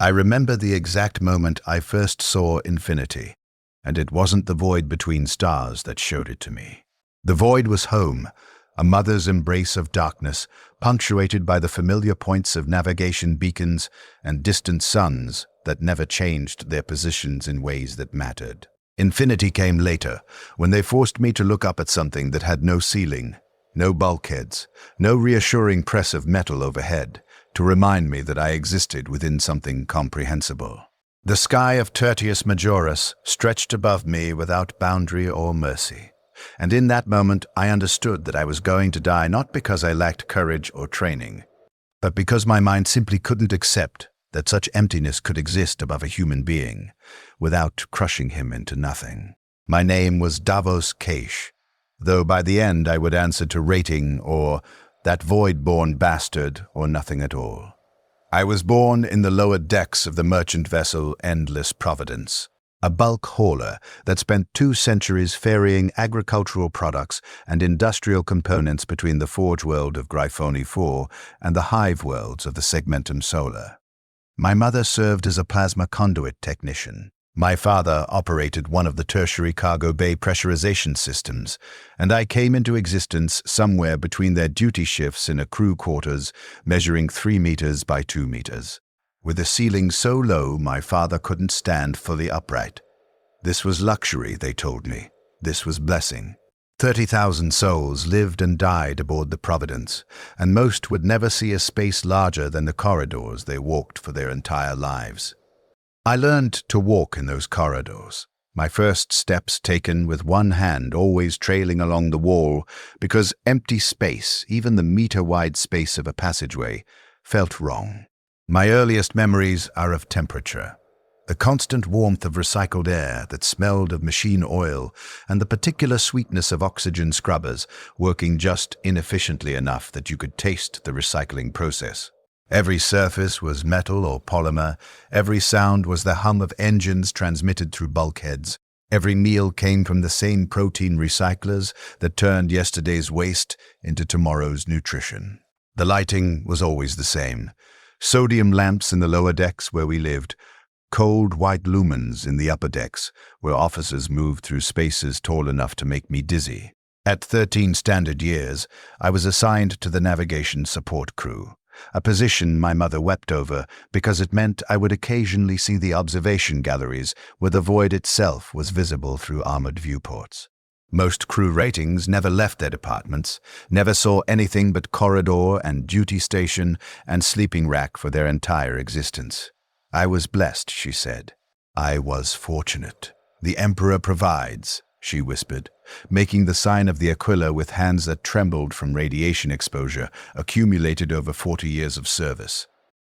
I remember the exact moment I first saw infinity, and it wasn't the void between stars that showed it to me. The void was home, a mother's embrace of darkness, punctuated by the familiar points of navigation beacons and distant suns that never changed their positions in ways that mattered. Infinity came later, when they forced me to look up at something that had no ceiling, no bulkheads, no reassuring press of metal overhead, to remind me that I existed within something comprehensible. The sky of Tertius Majoris stretched above me without boundary or mercy. And in that moment, I understood that I was going to die not because I lacked courage or training, but because my mind simply couldn't accept that such emptiness could exist above a human being without crushing him into nothing. My name was Davos Kaish, though by the end I would answer to rating or that void-born bastard or nothing at all. I was born in the lower decks of the merchant vessel Endless Providence, a bulk hauler that spent 2 centuries ferrying agricultural products and industrial components between the Forge world of Gryphone 4 and the Hive worlds of the Segmentum Solar. My mother served as a plasma conduit technician. My father operated one of the tertiary cargo bay pressurization systems, and I came into existence somewhere between their duty shifts in a crew quarters measuring 3 meters by 2 meters. With a ceiling so low my father couldn't stand fully upright. This was luxury, they told me. This was blessing. 30,000 souls lived and died aboard the Providence, and most would never see a space larger than the corridors they walked for their entire lives. I learned to walk in those corridors, my first steps taken with one hand always trailing along the wall because empty space, even the meter-wide space of a passageway, felt wrong. My earliest memories are of temperature, the constant warmth of recycled air that smelled of machine oil, and the particular sweetness of oxygen scrubbers working just inefficiently enough that you could taste the recycling process. Every surface was metal or polymer, every sound was the hum of engines transmitted through bulkheads, every meal came from the same protein recyclers that turned yesterday's waste into tomorrow's nutrition. The lighting was always the same. Sodium lamps in the lower decks where we lived, cold white lumens in the upper decks where officers moved through spaces tall enough to make me dizzy. At 13 standard years, I was assigned to the navigation support crew, a position my mother wept over because it meant I would occasionally see the observation galleries where the void itself was visible through armored viewports. Most crew ratings never left their departments, never saw anything but corridor and duty station and sleeping rack for their entire existence. I was blessed, she said. I was fortunate. The Emperor provides, she whispered, making the sign of the Aquila with hands that trembled from radiation exposure accumulated over 40 years of service.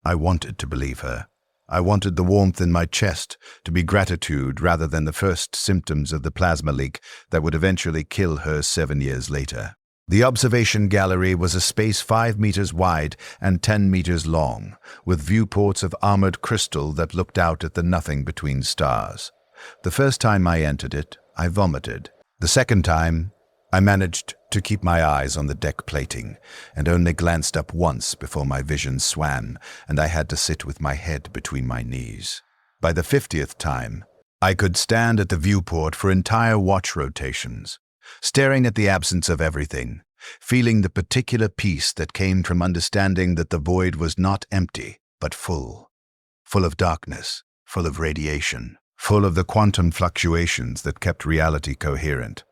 I wanted to believe her. I wanted the warmth in my chest to be gratitude rather than the first symptoms of the plasma leak that would eventually kill her 7 years later. The observation gallery was a space 5 meters wide and 10 meters long, with viewports of armored crystal that looked out at the nothing between stars. The first time I entered it, I vomited. The second time, I managed to keep my eyes on the deck plating and only glanced up once before my vision swam and I had to sit with my head between my knees. By the 50th time, I could stand at the viewport for entire watch rotations, staring at the absence of everything, feeling the particular peace that came from understanding that the void was not empty, but full of darkness, full of radiation, full of the quantum fluctuations that kept reality coherent.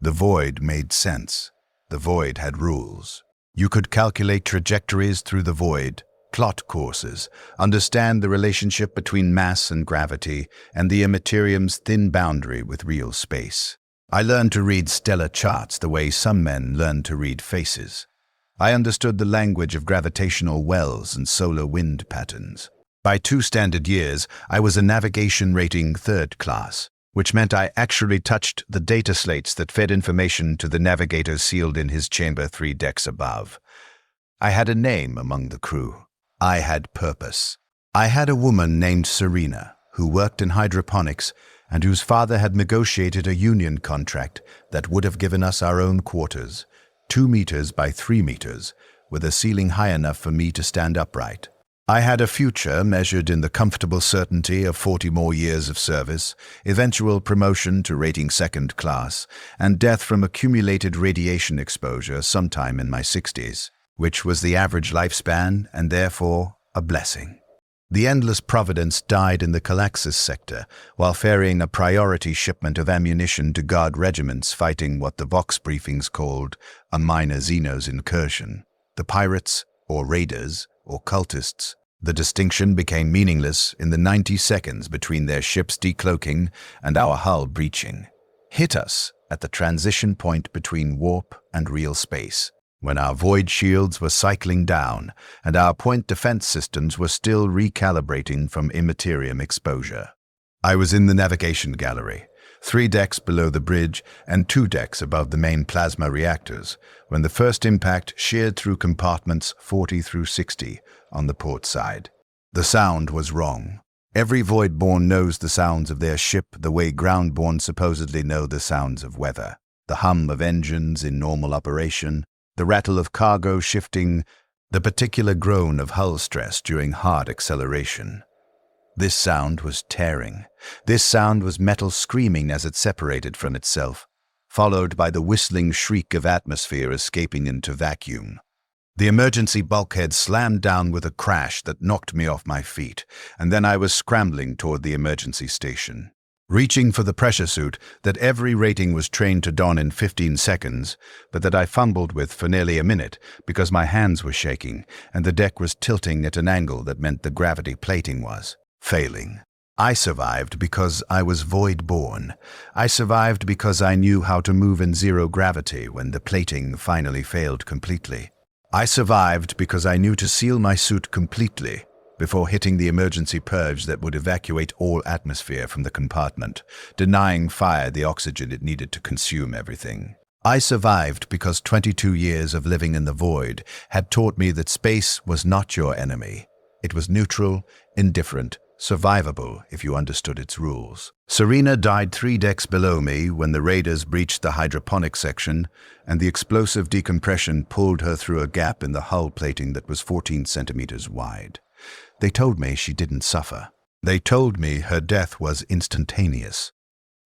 The void made sense. The void had rules. You could calculate trajectories through the void, plot courses, understand the relationship between mass and gravity, and the immaterium's thin boundary with real space. I learned to read stellar charts the way some men learn to read faces. I understood the language of gravitational wells and solar wind patterns. By 2 standard years, I was a navigation rating 3rd class, which meant I actually touched the data slates that fed information to the navigator sealed in his chamber 3 decks above. I had a name among the crew. I had purpose. I had a woman named Serena, who worked in hydroponics and whose father had negotiated a union contract that would have given us our own quarters, 2 meters by 3 meters, with a ceiling high enough for me to stand upright. I had a future measured in the comfortable certainty of 40 more years of service, eventual promotion to rating second class, and death from accumulated radiation exposure sometime in my 60s, which was the average lifespan and therefore a blessing. The Endless Providence died in the Calaxis sector while ferrying a priority shipment of ammunition to guard regiments fighting what the Vox briefings called a minor Xenos incursion. The pirates, or raiders, or cultists. The distinction became meaningless in the 90 seconds between their ships decloaking and our hull breaching. Hit us at the transition point between warp and real space, when our void shields were cycling down and our point defense systems were still recalibrating from immaterium exposure. I was in the navigation gallery, 3 decks below the bridge and 2 decks above the main plasma reactors, when the first impact sheared through compartments 40 through 60 on the port side. The sound was wrong. Every Voidborn knows the sounds of their ship the way Groundborn supposedly know the sounds of weather. The hum of engines in normal operation, the rattle of cargo shifting, the particular groan of hull stress during hard acceleration. This sound was tearing. This sound was metal screaming as it separated from itself, followed by the whistling shriek of atmosphere escaping into vacuum. The emergency bulkhead slammed down with a crash that knocked me off my feet, and then I was scrambling toward the emergency station. Reaching for the pressure suit that every rating was trained to don in 15 seconds, but that I fumbled with for nearly a minute because my hands were shaking and the deck was tilting at an angle that meant the gravity plating was failing. I survived because I was void-born. I survived because I knew how to move in zero gravity when the plating finally failed completely. I survived because I knew to seal my suit completely before hitting the emergency purge that would evacuate all atmosphere from the compartment, denying fire the oxygen it needed to consume everything. I survived because 22 years of living in the void had taught me that space was not your enemy. It was neutral, indifferent, survivable if you understood its rules. Serena died 3 decks below me when the raiders breached the hydroponic section, and the explosive decompression pulled her through a gap in the hull plating that was 14 centimeters wide. They told me she didn't suffer. They told me her death was instantaneous.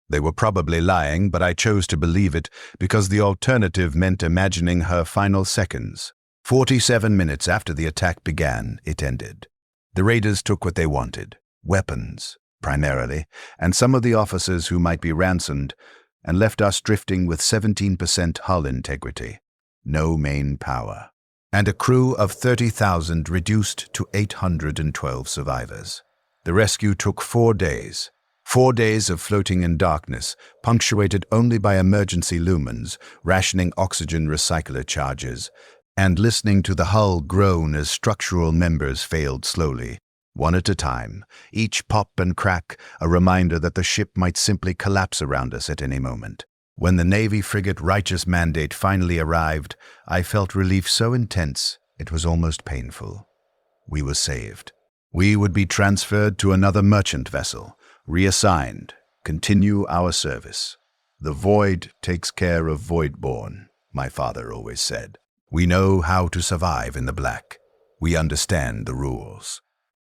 They were probably lying, but I chose to believe it because the alternative meant imagining her final seconds. 47 minutes after the attack began, it ended. The raiders took what they wanted, weapons, primarily, and some of the officers who might be ransomed, and left us drifting with 17% hull integrity, no main power, and a crew of 30,000 reduced to 812 survivors. The rescue took 4 days. 4 days of floating in darkness, punctuated only by emergency lumens, rationing oxygen recycler charges, and listening to the hull groan as structural members failed slowly, one at a time, each pop and crack a reminder that the ship might simply collapse around us at any moment. When the Navy frigate Righteous Mandate finally arrived, I felt relief so intense it was almost painful. We were saved. We would be transferred to another merchant vessel, reassigned, continue our service. The void takes care of Voidborn, my father always said. We know how to survive in the black. We understand the rules.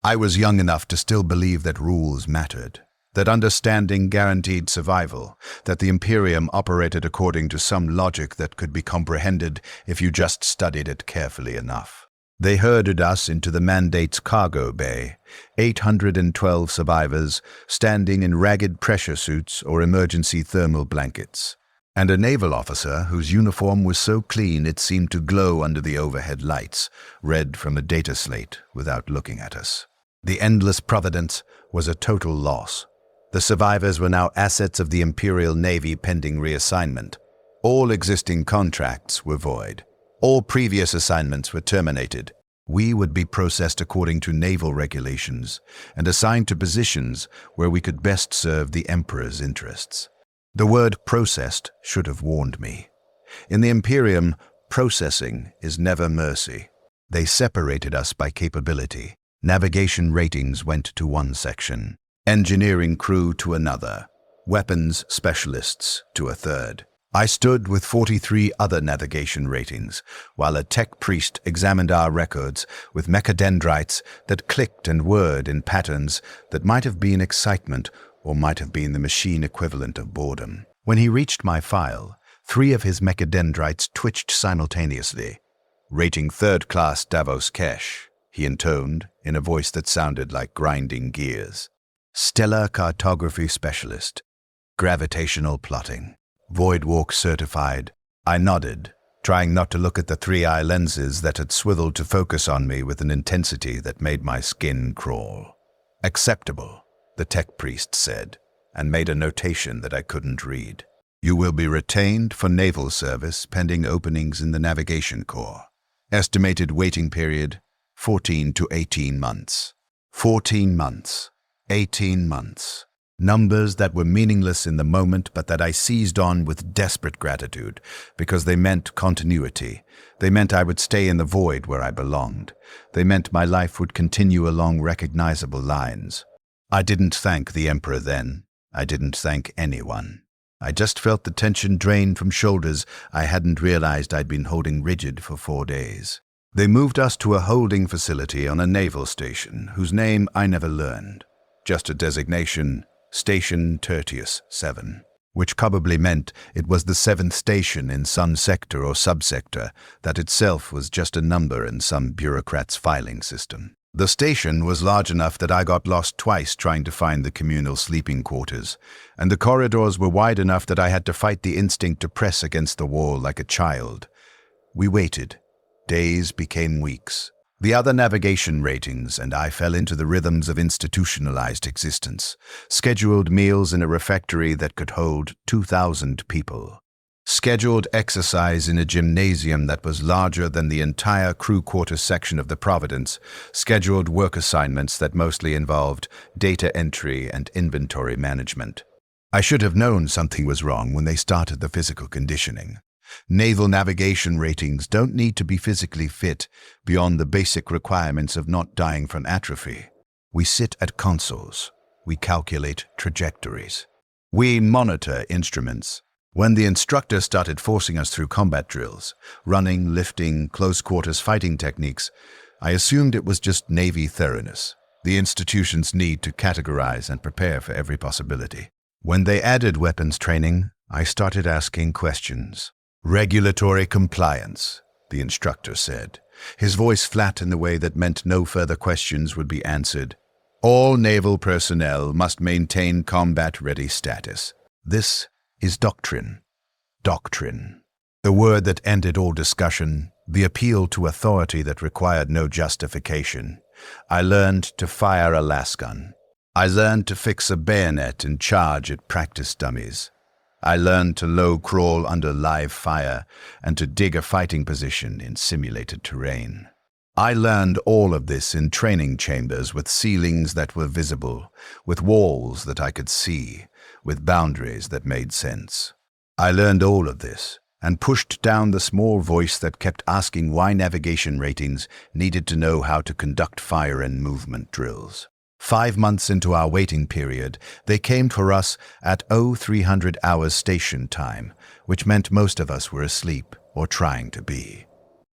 I was young enough to still believe that rules mattered, that understanding guaranteed survival, that the Imperium operated according to some logic that could be comprehended if you just studied it carefully enough. They herded us into the Mandate's cargo bay, 812 survivors standing in ragged pressure suits or emergency thermal blankets, and a naval officer whose uniform was so clean it seemed to glow under the overhead lights, read from a data slate without looking at us. The Endless Providence was a total loss. The survivors were now assets of the Imperial Navy pending reassignment. All existing contracts were void. All previous assignments were terminated. We would be processed according to naval regulations and assigned to positions where we could best serve the Emperor's interests. The word processed should have warned me. In the Imperium, processing is never mercy. They separated us by capability. Navigation ratings went to one section, engineering crew to another, weapons specialists to a third. I stood with 43 other navigation ratings, while a tech priest examined our records with mechadendrites that clicked and whirred in patterns that might have been excitement or might have been the machine equivalent of boredom. When he reached my file, 3 of his mechadendrites twitched simultaneously. "Rating 3rd class Davos Kesh," he intoned in a voice that sounded like grinding gears. "Stellar cartography specialist. Gravitational plotting. Void walk certified." I nodded, trying not to look at the 3-eye lenses that had swiveled to focus on me with an intensity that made my skin crawl. "Acceptable," the tech priest said, and made a notation that I couldn't read. "You will be retained for naval service pending openings in the Navigation Corps. Estimated waiting period, 14 to 18 months. 14 months. 18 months. Numbers that were meaningless in the moment, but that I seized on with desperate gratitude, because they meant continuity. They meant I would stay in the void where I belonged. They meant my life would continue along recognizable lines. I didn't thank the Emperor then. I didn't thank anyone. I just felt the tension drain from shoulders I hadn't realized I'd been holding rigid for 4 days. They moved us to a holding facility on a naval station, whose name I never learned. Just a designation, Station Tertius 7, which probably meant it was the 7th station in some sector or subsector that itself was just a number in some bureaucrat's filing system. The station was large enough that I got lost twice trying to find the communal sleeping quarters, and the corridors were wide enough that I had to fight the instinct to press against the wall like a child. We waited. Days became weeks. The other navigation ratings and I fell into the rhythms of institutionalized existence. Scheduled meals in a refectory that could hold 2,000 people. Scheduled exercise in a gymnasium that was larger than the entire crew quarters section of the Providence. Scheduled work assignments that mostly involved data entry and inventory management. I should have known something was wrong when they started the physical conditioning. Naval navigation ratings don't need to be physically fit beyond the basic requirements of not dying from atrophy. We sit at consoles. We calculate trajectories. We monitor instruments. When the instructor started forcing us through combat drills, running, lifting, close-quarters fighting techniques, I assumed it was just Navy thoroughness, the institution's need to categorize and prepare for every possibility. When they added weapons training, I started asking questions. "Regulatory compliance," the instructor said, his voice flat in the way that meant no further questions would be answered. "All naval personnel must maintain combat-ready status. This is doctrine." Doctrine. The word that ended all discussion, the appeal to authority that required no justification. I learned to fire a lasgun. I learned to fix a bayonet and charge at practice dummies. I learned to low crawl under live fire and to dig a fighting position in simulated terrain. I learned all of this in training chambers with ceilings that were visible, with walls that I could see, with boundaries that made sense. I learned all of this and pushed down the small voice that kept asking why navigation ratings needed to know how to conduct fire and movement drills. 5 months into our waiting period, they came for us at 0300 hours station time, which meant most of us were asleep or trying to be.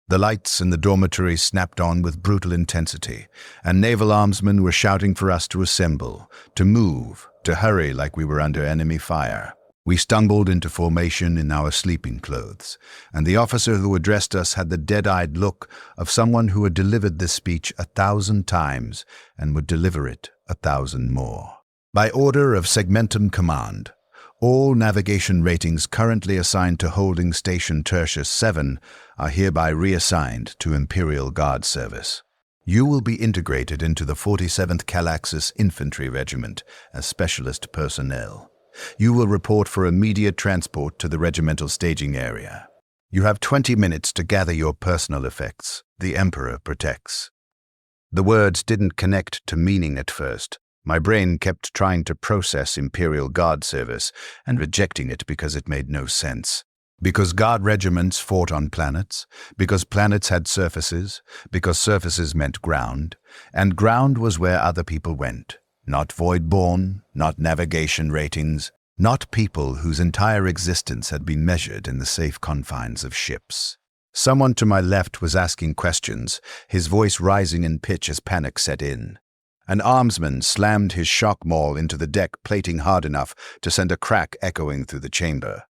The lights in the dormitory snapped on with brutal intensity, and naval armsmen were shouting for us to assemble, to move, to hurry like we were under enemy fire. We stumbled into formation in our sleeping clothes, and the officer who addressed us had the dead-eyed look of someone who had delivered this speech 1,000 times and would deliver it 1,000 more. By order of Segmentum Command, all navigation ratings currently assigned to Holding Station Tertius 7 are hereby reassigned to Imperial Guard service. You will be integrated into the 47th Calaxis Infantry Regiment as specialist personnel. You will report for immediate transport to the regimental staging area. You have 20 minutes to gather your personal effects. The Emperor protects. The words didn't connect to meaning at first. My brain kept trying to process Imperial Guard service and rejecting it because it made no sense. Because Guard regiments fought on planets, because planets had surfaces, because surfaces meant ground, and ground was where other people went. Not void-born, not navigation ratings, not people whose entire existence had been measured in the safe confines of ships. Someone to my left was asking questions, his voice rising in pitch as panic set in. An armsman slammed his shock maul into the deck plating hard enough to send a crack echoing through the chamber,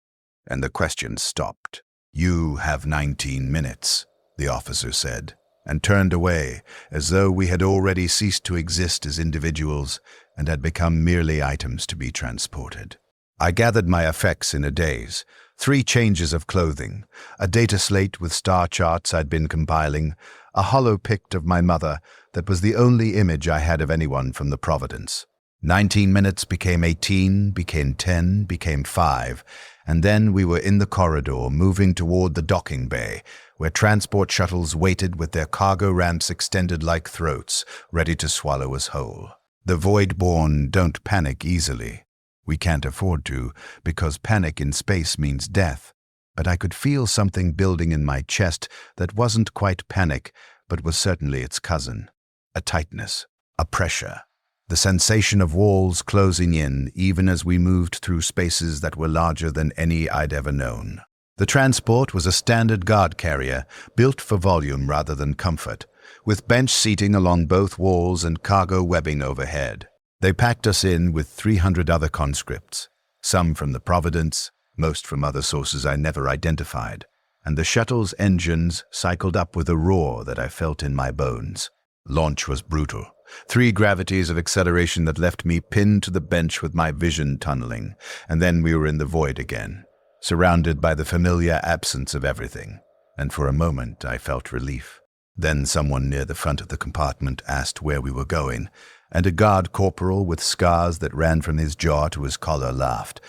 and the questions stopped. "You have 19 minutes, the officer said, and turned away as though we had already ceased to exist as individuals and had become merely items to be transported. I gathered my effects in a daze. 3 changes of clothing, a data slate with star charts I'd been compiling, a hollow pict of my mother that was the only image I had of anyone from the Providence. 19 minutes became 18, became 10, became 5, and then we were in the corridor moving toward the docking bay, where transport shuttles waited with their cargo ramps extended like throats, ready to swallow us whole. The Void-born don't panic easily. We can't afford to, because panic in space means death. But I could feel something building in my chest that wasn't quite panic, but was certainly its cousin. A tightness, a pressure. The sensation of walls closing in even as we moved through spaces that were larger than any I'd ever known. The transport was a standard guard carrier, built for volume rather than comfort, with bench seating along both walls and cargo webbing overhead. They packed us in with 300 other conscripts, some from the Providence, most from other sources I never identified, and the shuttle's engines cycled up with a roar that I felt in my bones. Launch was brutal. 3 gravities of acceleration that left me pinned to the bench with my vision tunneling, and then we were in the void again, surrounded by the familiar absence of everything, and for a moment I felt relief. Then someone near the front of the compartment asked where we were going, and a guard corporal with scars that ran from his jaw to his collar laughed.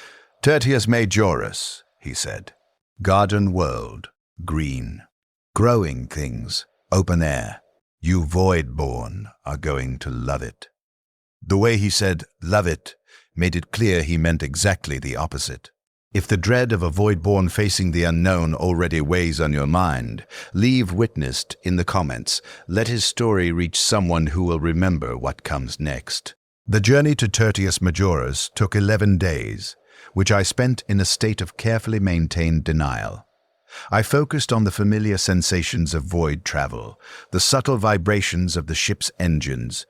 "Tertius Majoris," he said. "Garden world, green. Growing things, open air. You Void-born are going to love it." The way he said, "love it," made it clear he meant exactly the opposite. If the dread of a Void-born facing the unknown already weighs on your mind, leave witnessed in the comments. Let his story reach someone who will remember what comes next. The journey to Tertius Majoris took 11 days, which I spent in a state of carefully maintained denial. I focused on the familiar sensations of void travel, the subtle vibrations of the ship's engines,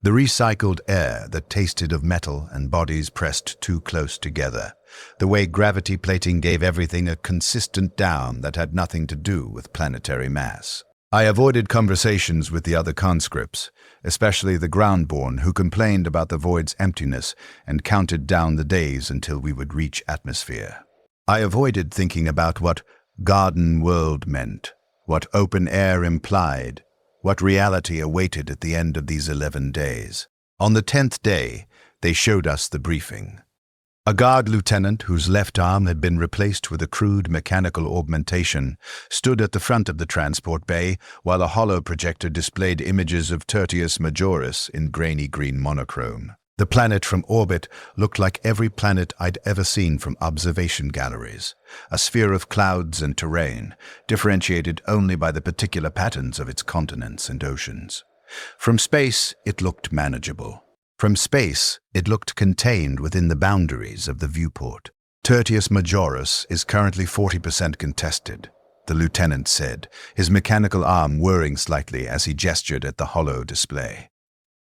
the recycled air that tasted of metal and bodies pressed too close together, the way gravity plating gave everything a consistent down that had nothing to do with planetary mass. I avoided conversations with the other conscripts, especially the groundborn who complained about the void's emptiness and counted down the days until we would reach atmosphere. I avoided thinking about what garden world meant, what open air implied, what reality awaited at the end of these 11 days. On the 10th day, they showed us the briefing. A guard lieutenant whose left arm had been replaced with a crude mechanical augmentation stood at the front of the transport bay while a hollow projector displayed images of Tertius Majoris in grainy green monochrome. The planet from orbit looked like every planet I'd ever seen from observation galleries, a sphere of clouds and terrain, differentiated only by the particular patterns of its continents and oceans. From space, it looked manageable. From space, it looked contained within the boundaries of the viewport. Tertius Majoris is currently 40% contested, the lieutenant said, his mechanical arm whirring slightly as he gestured at the hollow display.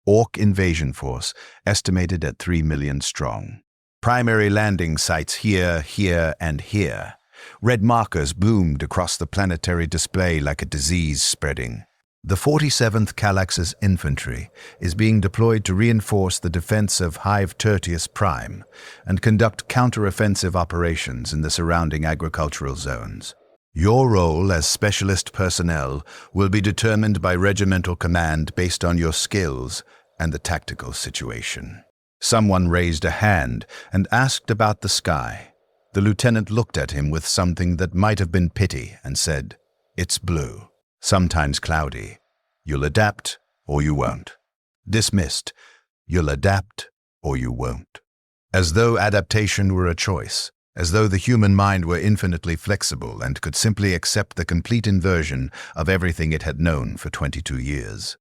Orc invasion force estimated at 3 million strong. Primary landing sites here, here, and here. Red markers bloomed across the planetary display like a disease spreading. The 47th Calax's infantry is being deployed to reinforce the defense of Hive Tertius Prime and conduct counter-offensive operations in the surrounding agricultural zones. Your role as specialist personnel will be determined by regimental command based on your skills and the tactical situation. Someone raised a hand and asked about the sky. The lieutenant looked at him with something that might have been pity and said, "It's blue, sometimes cloudy. You'll adapt or you won't." Dismissed. You'll adapt or you won't. As though adaptation were a choice. As though the human mind were infinitely flexible and could simply accept the complete inversion of everything it had known for 22 years.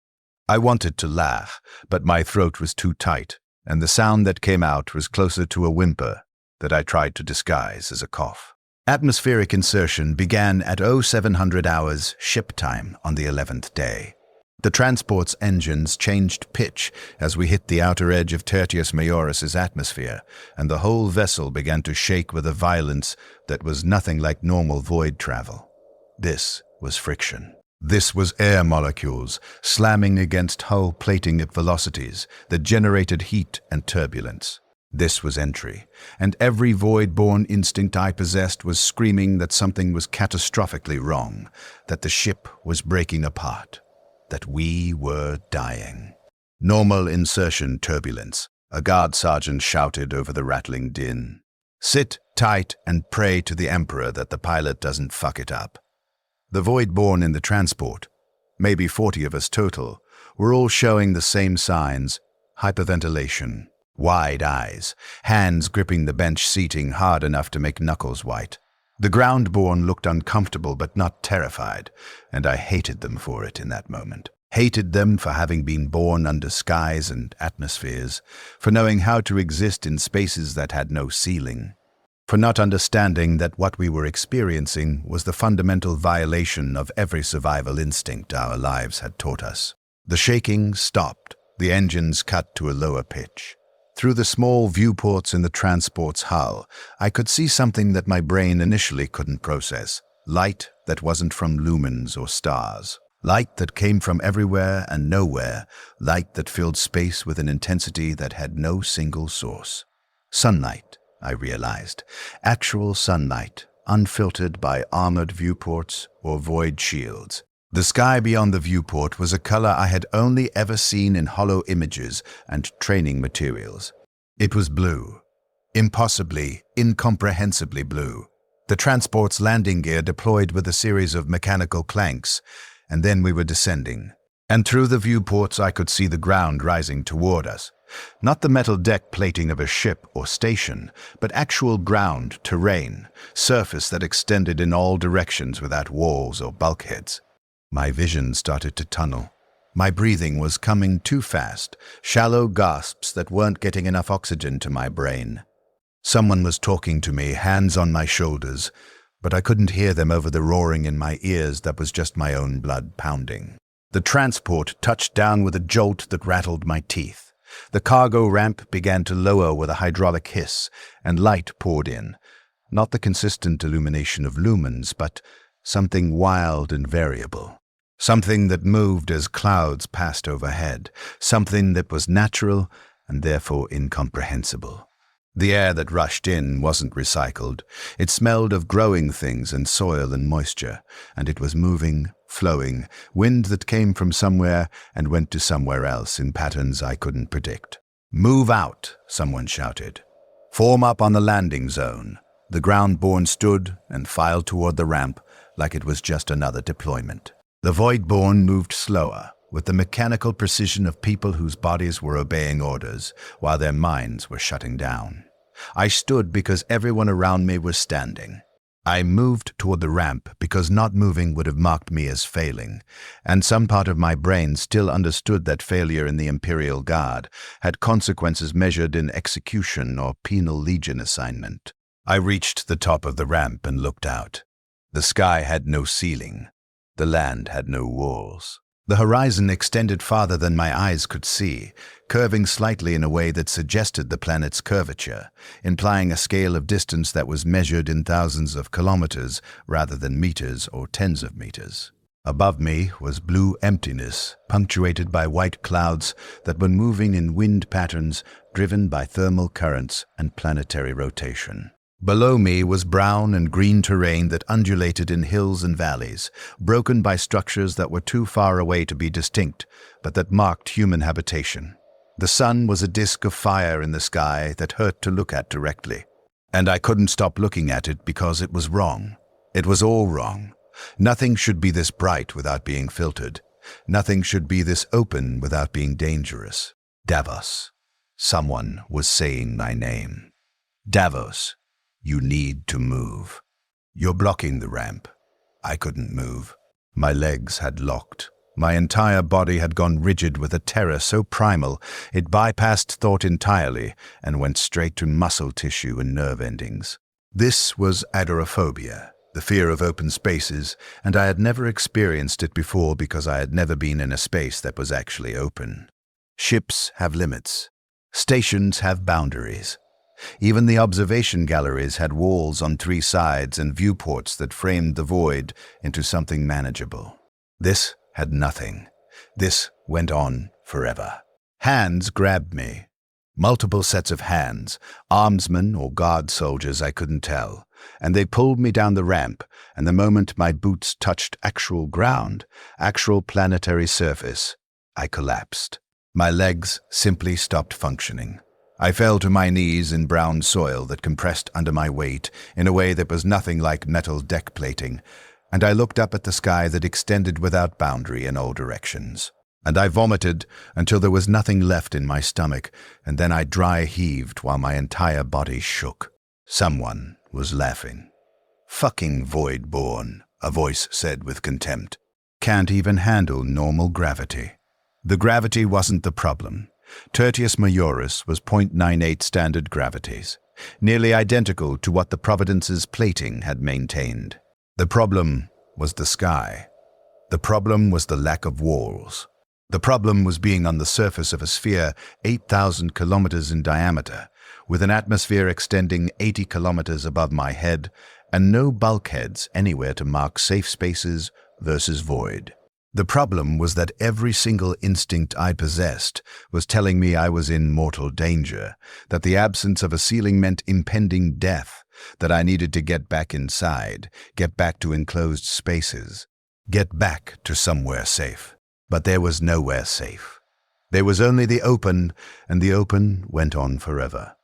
I wanted to laugh, but my throat was too tight, and the sound that came out was closer to a whimper that I tried to disguise as a cough. Atmospheric insertion began at 0700 hours ship time on the 11th day. The transport's engines changed pitch as we hit the outer edge of Tertius Majoris's atmosphere, and the whole vessel began to shake with a violence that was nothing like normal void travel. This was friction. This was air molecules slamming against hull plating at velocities that generated heat and turbulence. This was entry, and every void-born instinct I possessed was screaming that something was catastrophically wrong, that the ship was breaking apart, that we were dying. Normal insertion turbulence, a guard sergeant shouted over the rattling din. Sit tight and pray to the Emperor that the pilot doesn't fuck it up. The void-born in the transport, maybe 40 of us total, were all showing the same signs: hyperventilation, wide eyes, hands gripping the bench seating hard enough to make knuckles white. The ground-born looked uncomfortable but not terrified, and I hated them for it in that moment. Hated them for having been born under skies and atmospheres, for knowing how to exist in spaces that had no ceiling, for not understanding that what we were experiencing was the fundamental violation of every survival instinct our lives had taught us. The shaking stopped, the engines cut to a lower pitch. Through the small viewports in the transport's hull, I could see something that my brain initially couldn't process: light that wasn't from lumens or stars. Light that came from everywhere and nowhere, light that filled space with an intensity that had no single source. Sunlight, I realized. Actual sunlight, unfiltered by armored viewports or void shields. The sky beyond the viewport was a color I had only ever seen in hollow images and training materials. It was blue. Impossibly, incomprehensibly blue. The transport's landing gear deployed with a series of mechanical clanks, and then we were descending. And through the viewports I could see the ground rising toward us. Not the metal deck plating of a ship or station, but actual ground, terrain, surface that extended in all directions without walls or bulkheads. My vision started to tunnel. My breathing was coming too fast, shallow gasps that weren't getting enough oxygen to my brain. Someone was talking to me, hands on my shoulders, but I couldn't hear them over the roaring in my ears that was just my own blood pounding. The transport touched down with a jolt that rattled my teeth. The cargo ramp began to lower with a hydraulic hiss, and light poured in. Not the consistent illumination of lumens, but something wild and variable. Something that moved as clouds passed overhead. Something that was natural and therefore incomprehensible. The air that rushed in wasn't recycled. It smelled of growing things and soil and moisture, and it was moving, flowing, wind that came from somewhere and went to somewhere else in patterns I couldn't predict. "Move out," someone shouted. "Form up on the landing zone." The ground-born stood and filed toward the ramp like it was just another deployment. The void-born moved slower, with the mechanical precision of people whose bodies were obeying orders, while their minds were shutting down. I stood because everyone around me was standing. I moved toward the ramp because not moving would have marked me as failing, and some part of my brain still understood that failure in the Imperial Guard had consequences measured in execution or penal legion assignment. I reached the top of the ramp and looked out. The sky had no ceiling. The land had no walls. The horizon extended farther than my eyes could see, curving slightly in a way that suggested the planet's curvature, implying a scale of distance that was measured in thousands of kilometers rather than meters or tens of meters. Above me was blue emptiness, punctuated by white clouds that were moving in wind patterns driven by thermal currents and planetary rotation. Below me was brown and green terrain that undulated in hills and valleys, broken by structures that were too far away to be distinct, but that marked human habitation. The sun was a disk of fire in the sky that hurt to look at directly. And I couldn't stop looking at it because it was wrong. It was all wrong. Nothing should be this bright without being filtered. Nothing should be this open without being dangerous. Davos. Someone was saying my name. Davos. You need to move. You're blocking the ramp. I couldn't move. My legs had locked. My entire body had gone rigid with a terror so primal it bypassed thought entirely and went straight to muscle tissue and nerve endings. This was agoraphobia, the fear of open spaces, and I had never experienced it before because I had never been in a space that was actually open. Ships have limits. Stations have boundaries. Even the observation galleries had walls on 3 sides and viewports that framed the void into something manageable. This had nothing. This went on forever. Hands grabbed me. Multiple sets of hands, armsmen or guard soldiers, I couldn't tell, and they pulled me down the ramp, and the moment my boots touched actual ground, actual planetary surface, I collapsed. My legs simply stopped functioning. I fell to my knees in brown soil that compressed under my weight in a way that was nothing like metal deck plating, and I looked up at the sky that extended without boundary in all directions. And I vomited until there was nothing left in my stomach, and then I dry heaved while my entire body shook. Someone was laughing. "Fucking void-born," a voice said with contempt. "Can't even handle normal gravity." The gravity wasn't the problem. Tertius Majoris was 0.98 standard gravities, nearly identical to what the Providence's plating had maintained. The problem was the sky. The problem was the lack of walls. The problem was being on the surface of a sphere 8,000 kilometers in diameter, with an atmosphere extending 80 kilometers above my head, and no bulkheads anywhere to mark safe spaces versus void. The problem was that every single instinct I possessed was telling me I was in mortal danger, that the absence of a ceiling meant impending death, that I needed to get back inside, get back to enclosed spaces, get back to somewhere safe. But there was nowhere safe. There was only the open, and the open went on forever.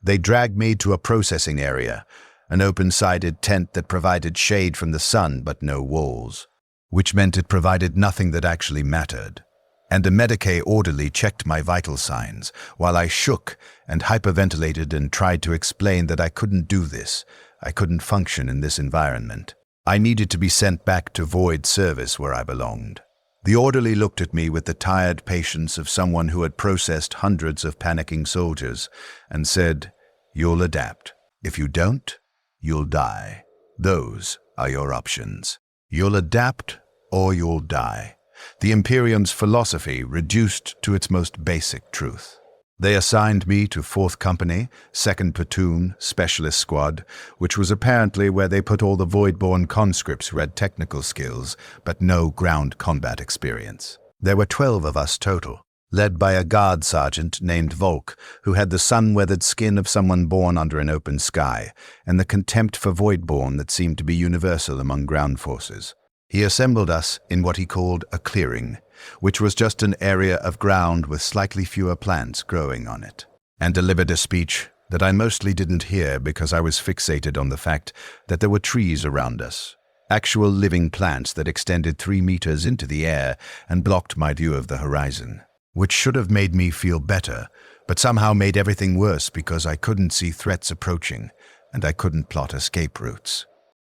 They dragged me to a processing area, an open-sided tent that provided shade from the sun but no walls, which meant it provided nothing that actually mattered. And a Medicae orderly checked my vital signs, while I shook and hyperventilated and tried to explain that I couldn't do this. I couldn't function in this environment. I needed to be sent back to void service where I belonged. The orderly looked at me with the tired patience of someone who had processed hundreds of panicking soldiers and said, "You'll adapt. If you don't, you'll die. Those are your options. You'll adapt or you'll die." The Imperium's philosophy reduced to its most basic truth. They assigned me to 4th Company, 2nd Platoon, Specialist Squad, which was apparently where they put all the void-born conscripts who had technical skills, but no ground combat experience. There were 12 of us total, led by a guard sergeant named Volk, who had the sun-weathered skin of someone born under an open sky, and the contempt for void-born that seemed to be universal among ground forces. He assembled us in what he called a clearing, which was just an area of ground with slightly fewer plants growing on it, and delivered a speech that I mostly didn't hear because I was fixated on the fact that there were trees around us, actual living plants that extended 3 meters into the air and blocked my view of the horizon, which should have made me feel better, but somehow made everything worse because I couldn't see threats approaching, and I couldn't plot escape routes.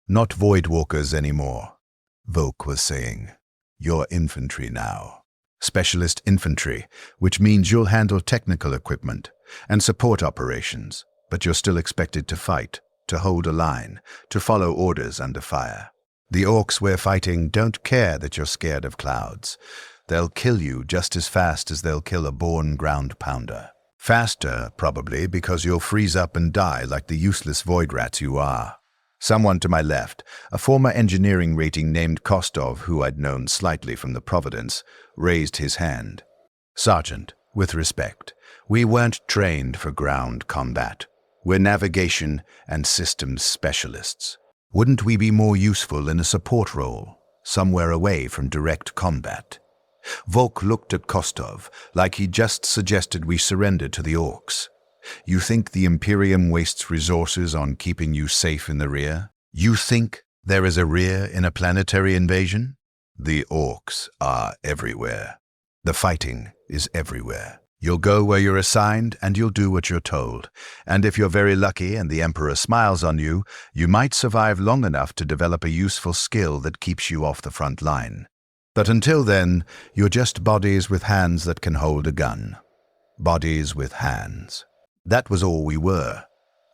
"Not void walkers anymore," Volk was saying. "You're infantry now. Specialist infantry, which means you'll handle technical equipment and support operations, but you're still expected to fight, to hold a line, to follow orders under fire. The orcs we're fighting don't care that you're scared of clouds. They'll kill you just as fast as they'll kill a born ground pounder. Faster, probably, because you'll freeze up and die like the useless void rats you are." Someone to my left, a former engineering rating named Kostov, who I'd known slightly from the Providence, raised his hand. "Sergeant, with respect, we weren't trained for ground combat. We're navigation and systems specialists. Wouldn't we be more useful in a support role, somewhere away from direct combat?" Volk looked at Kostov like he just suggested we surrender to the orcs. "You think the Imperium wastes resources on keeping you safe in the rear? You think there is a rear in a planetary invasion? The orcs are everywhere. The fighting is everywhere. You'll go where you're assigned and you'll do what you're told. And if you're very lucky and the Emperor smiles on you, you might survive long enough to develop a useful skill that keeps you off the front line. But until then, you're just bodies with hands that can hold a gun. Bodies with hands. That was all we were.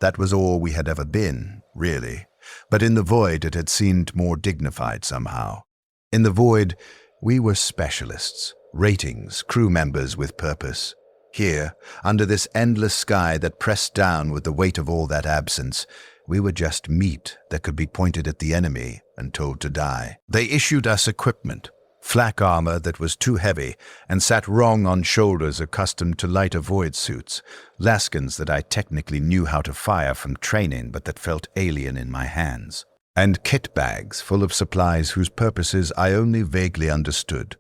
That was all we had ever been, really. But in the void it had seemed more dignified somehow. In the void, we were specialists, ratings, crew members with purpose. Here, under this endless sky that pressed down with the weight of all that absence, we were just meat that could be pointed at the enemy and told to die. They issued us equipment, flak armor that was too heavy and sat wrong on shoulders accustomed to lighter void suits, lascans that I technically knew how to fire from training but that felt alien in my hands, and kit bags full of supplies whose purposes I only vaguely understood.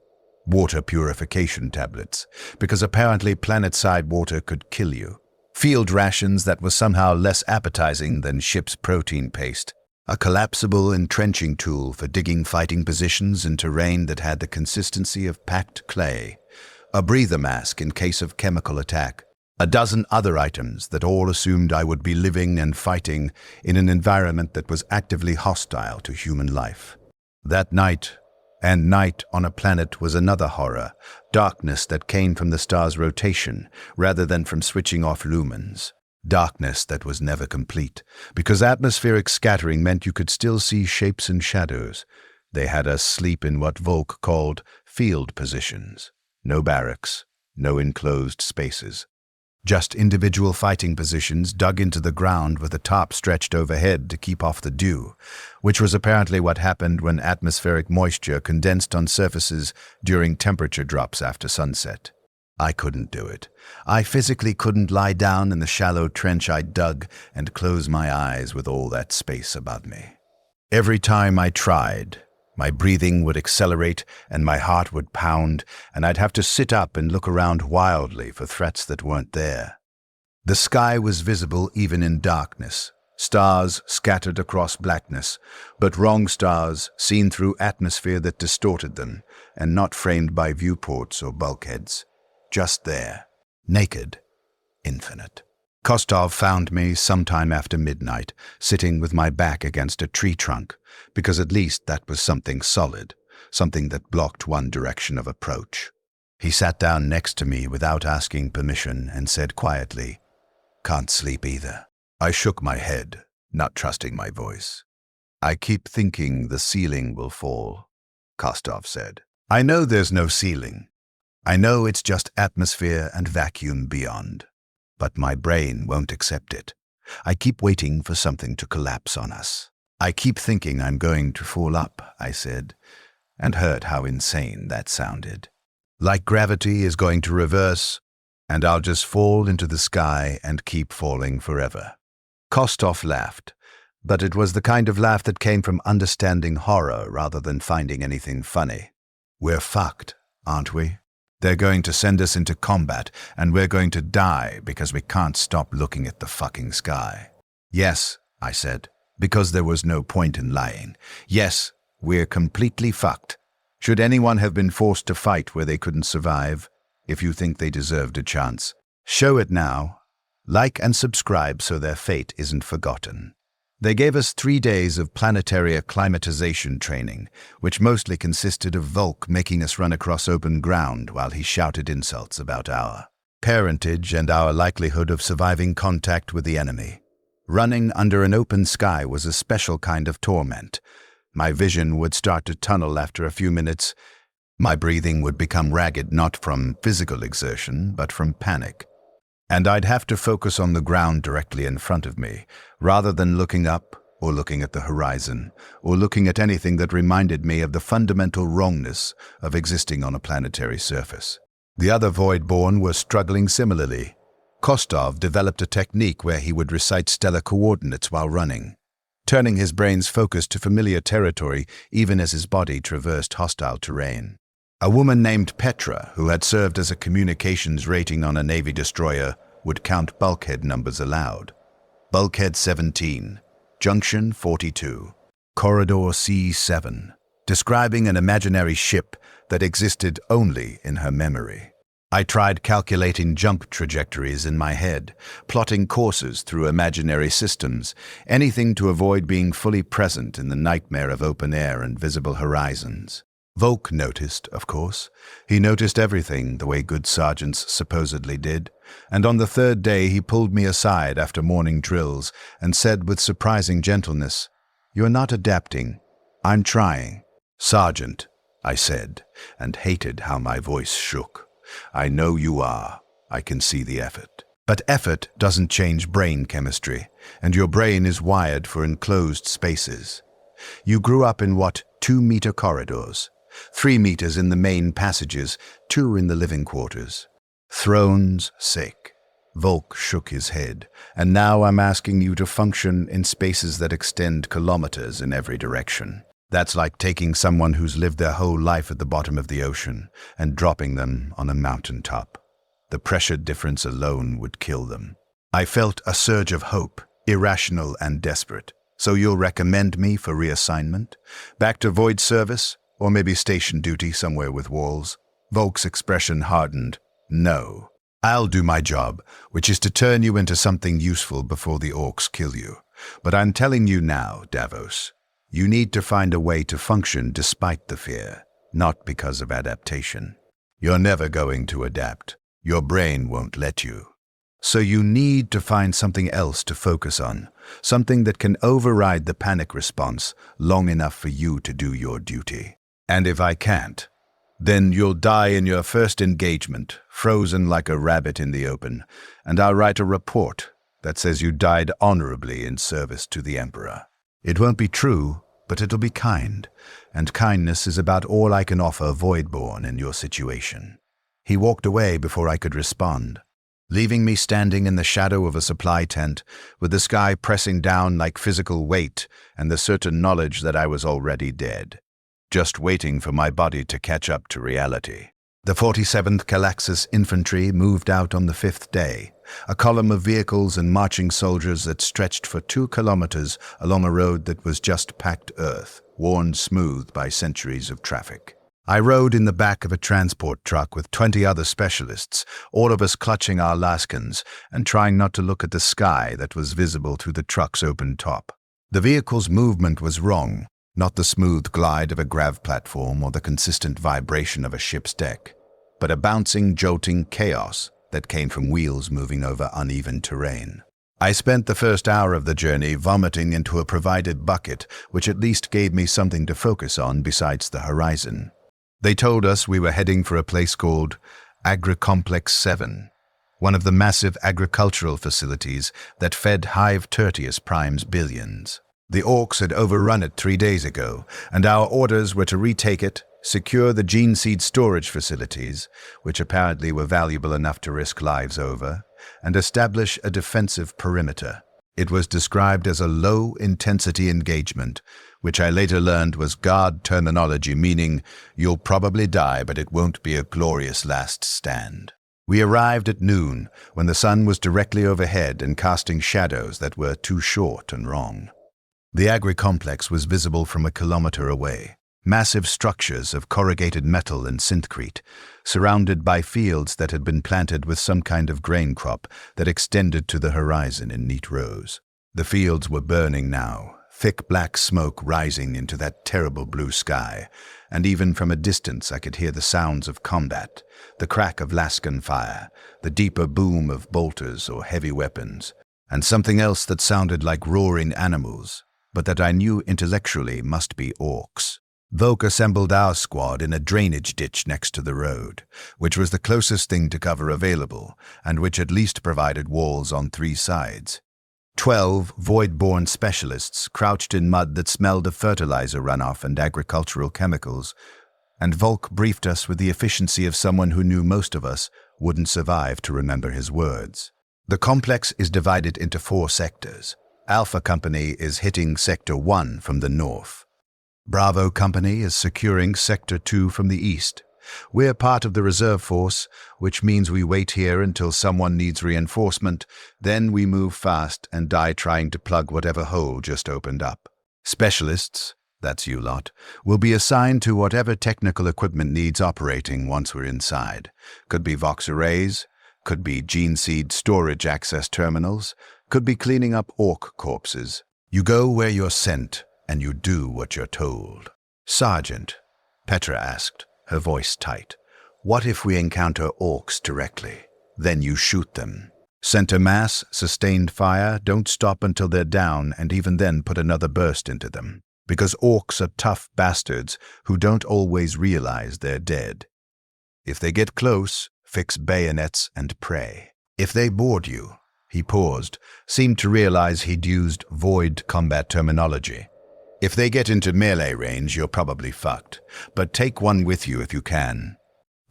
Water purification tablets, because apparently planet-side water could kill you. Field rations that were somehow less appetizing than ship's protein paste. A collapsible entrenching tool for digging fighting positions in terrain that had the consistency of packed clay. A breather mask in case of chemical attack. A dozen other items that all assumed I would be living and fighting in an environment that was actively hostile to human life. That night, and night on a planet was another horror, darkness that came from the star's rotation rather than from switching off lumens. Darkness that was never complete, because atmospheric scattering meant you could still see shapes and shadows. They had us sleep in what Volk called field positions. No barracks, no enclosed spaces. Just individual fighting positions dug into the ground with a tarp stretched overhead to keep off the dew, which was apparently what happened when atmospheric moisture condensed on surfaces during temperature drops after sunset. I couldn't do it. I physically couldn't lie down in the shallow trench I dug and close my eyes with all that space above me. Every time I tried, my breathing would accelerate and my heart would pound, and I'd have to sit up and look around wildly for threats that weren't there. The sky was visible even in darkness, stars scattered across blackness, but wrong stars seen through atmosphere that distorted them and not framed by viewports or bulkheads. Just there, naked, infinite. Kostov found me sometime after midnight, sitting with my back against a tree trunk, because at least that was something solid, something that blocked one direction of approach. He sat down next to me without asking permission and said quietly, "Can't sleep either." I shook my head, not trusting my voice. "I keep thinking the ceiling will fall," Kostov said. "I know there's no ceiling. I know it's just atmosphere and vacuum beyond. But my brain won't accept it. I keep waiting for something to collapse on us. I keep thinking I'm going to fall up," I said, and heard how insane that sounded. Like gravity is going to reverse, and I'll just fall into the sky and keep falling forever. Kostov laughed, but it was the kind of laugh that came from understanding horror rather than finding anything funny. "We're fucked, aren't we? They're going to send us into combat, and we're going to die because we can't stop looking at the fucking sky." "Yes," I said, because there was no point in lying. "Yes, we're completely fucked. Should anyone have been forced to fight where they couldn't survive, if you think they deserved a chance, show it now. Like and subscribe so their fate isn't forgotten." They gave us 3 days of planetary acclimatization training, which mostly consisted of Volk making us run across open ground while he shouted insults about our parentage and our likelihood of surviving contact with the enemy. Running under an open sky was a special kind of torment. My vision would start to tunnel after a few minutes. My breathing would become ragged not from physical exertion, but from panic. And I'd have to focus on the ground directly in front of me, rather than looking up or looking at the horizon, or looking at anything that reminded me of the fundamental wrongness of existing on a planetary surface. The other Voidborn were struggling similarly. Kostov developed a technique where he would recite stellar coordinates while running, turning his brain's focus to familiar territory even as his body traversed hostile terrain. A woman named Petra, who had served as a communications rating on a Navy destroyer, would count bulkhead numbers aloud. Bulkhead 17, Junction 42, Corridor C7, describing an imaginary ship that existed only in her memory. I tried calculating jump trajectories in my head, plotting courses through imaginary systems, anything to avoid being fully present in the nightmare of open air and visible horizons. Volk noticed, of course. He noticed everything the way good sergeants supposedly did, and on the third day he pulled me aside after morning drills and said with surprising gentleness, "You're not adapting. I'm trying." "Sergeant," I said, and hated how my voice shook. "I know you are. I can see the effort. But effort doesn't change brain chemistry, and your brain is wired for enclosed spaces. You grew up in what, 2-meter corridors? 3 meters in the main passages, 2 in the living quarters. Throne's sake." Volk shook his head. "And now I'm asking you to function in spaces that extend kilometers in every direction. That's like taking someone who's lived their whole life at the bottom of the ocean and dropping them on a mountaintop. The pressure difference alone would kill them." I felt a surge of hope, irrational and desperate. "So you'll recommend me for reassignment? Back to void service? Or maybe station duty somewhere with walls?" Volk's expression hardened. "No. I'll do my job, which is to turn you into something useful before the orcs kill you. But I'm telling you now, Davos, you need to find a way to function despite the fear, not because of adaptation. You're never going to adapt. Your brain won't let you. So you need to find something else to focus on, something that can override the panic response long enough for you to do your duty. And if I can't, then you'll die in your first engagement, frozen like a rabbit in the open, and I'll write a report that says you died honorably in service to the Emperor. It won't be true, but it'll be kind, and kindness is about all I can offer Voidborn in your situation." He walked away before I could respond, leaving me standing in the shadow of a supply tent with the sky pressing down like physical weight and the certain knowledge that I was already dead, just waiting for my body to catch up to reality. The 47th Calaxis Infantry moved out on the 5th day, a column of vehicles and marching soldiers that stretched for 2 kilometers along a road that was just packed earth, worn smooth by centuries of traffic. I rode in the back of a transport truck with 20 other specialists, all of us clutching our laskins and trying not to look at the sky that was visible through the truck's open top. The vehicle's movement was wrong, not the smooth glide of a grav platform or the consistent vibration of a ship's deck, but a bouncing, jolting chaos that came from wheels moving over uneven terrain. I spent the first hour of the journey vomiting into a provided bucket, which at least gave me something to focus on besides the horizon. They told us we were heading for a place called Agricomplex 7, one of the massive agricultural facilities that fed Hive Tertius Prime's billions. The orcs had overrun it 3 days ago, and our orders were to retake it, secure the gene seed storage facilities, which apparently were valuable enough to risk lives over, and establish a defensive perimeter. It was described as a low-intensity engagement, which I later learned was Guard terminology, meaning you'll probably die, but it won't be a glorious last stand. We arrived at noon, when the sun was directly overhead and casting shadows that were too short and wrong. The agri-complex was visible from a kilometer away. Massive structures of corrugated metal and synthcrete, surrounded by fields that had been planted with some kind of grain crop that extended to the horizon in neat rows. The fields were burning now, thick black smoke rising into that terrible blue sky, and even from a distance I could hear the sounds of combat, the crack of Lascan fire, the deeper boom of bolters or heavy weapons, and something else that sounded like roaring animals, but that I knew intellectually must be orcs. Volk assembled our squad in a drainage ditch next to the road, which was the closest thing to cover available, and which at least provided walls on 3 sides. 12 void-born specialists crouched in mud that smelled of fertilizer runoff and agricultural chemicals, and Volk briefed us with the efficiency of someone who knew most of us wouldn't survive to remember his words. The complex is divided into 4 sectors. Alpha Company is hitting Sector 1 from the north. Bravo Company is securing Sector 2 from the east. We're part of the reserve force, which means we wait here until someone needs reinforcement, then we move fast and die trying to plug whatever hole just opened up. Specialists, that's you lot, will be assigned to whatever technical equipment needs operating once we're inside. Could be Vox arrays, could be gene seed storage access terminals, could be cleaning up orc corpses. You go where you're sent, and you do what you're told. Sergeant, Petra asked, her voice tight. What if we encounter orcs directly? Then you shoot them. Center mass, sustained fire, don't stop until they're down, and even then put another burst into them. Because orcs are tough bastards who don't always realize they're dead. If they get close, fix bayonets and pray. If they board you, he paused, seemed to realize he'd used void combat terminology. If they get into melee range, you're probably fucked, but take one with you if you can.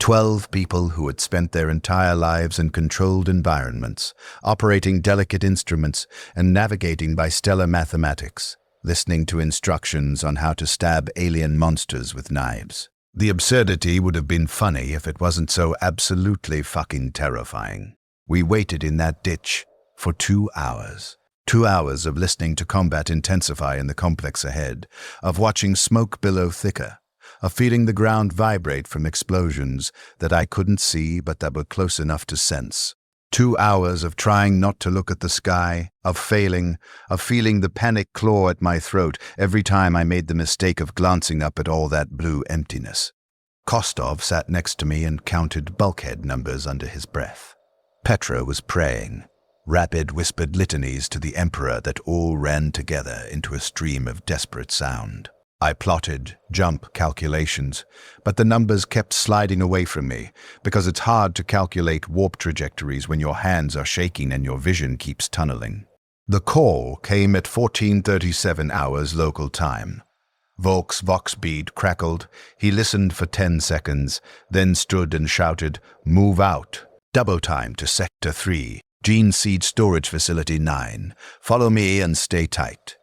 12 people who had spent their entire lives in controlled environments, operating delicate instruments and navigating by stellar mathematics, listening to instructions on how to stab alien monsters with knives. The absurdity would have been funny if it wasn't so absolutely fucking terrifying. We waited in that ditch for 2 hours. 2 hours of listening to combat intensify in the complex ahead, of watching smoke billow thicker, of feeling the ground vibrate from explosions that I couldn't see but that were close enough to sense. 2 hours of trying not to look at the sky, of failing, of feeling the panic claw at my throat every time I made the mistake of glancing up at all that blue emptiness. Kostov sat next to me and counted bulkhead numbers under his breath. Petra was praying, rapid whispered litanies to the Emperor that all ran together into a stream of desperate sound. I plotted jump calculations, but the numbers kept sliding away from me because it's hard to calculate warp trajectories when your hands are shaking and your vision keeps tunneling. The call came at 14:37 hours local time. Volk's vox bead crackled. He listened for 10 seconds, then stood and shouted, "Move out. Double time to Sector 3, Gene Seed Storage Facility 9. Follow me and stay tight."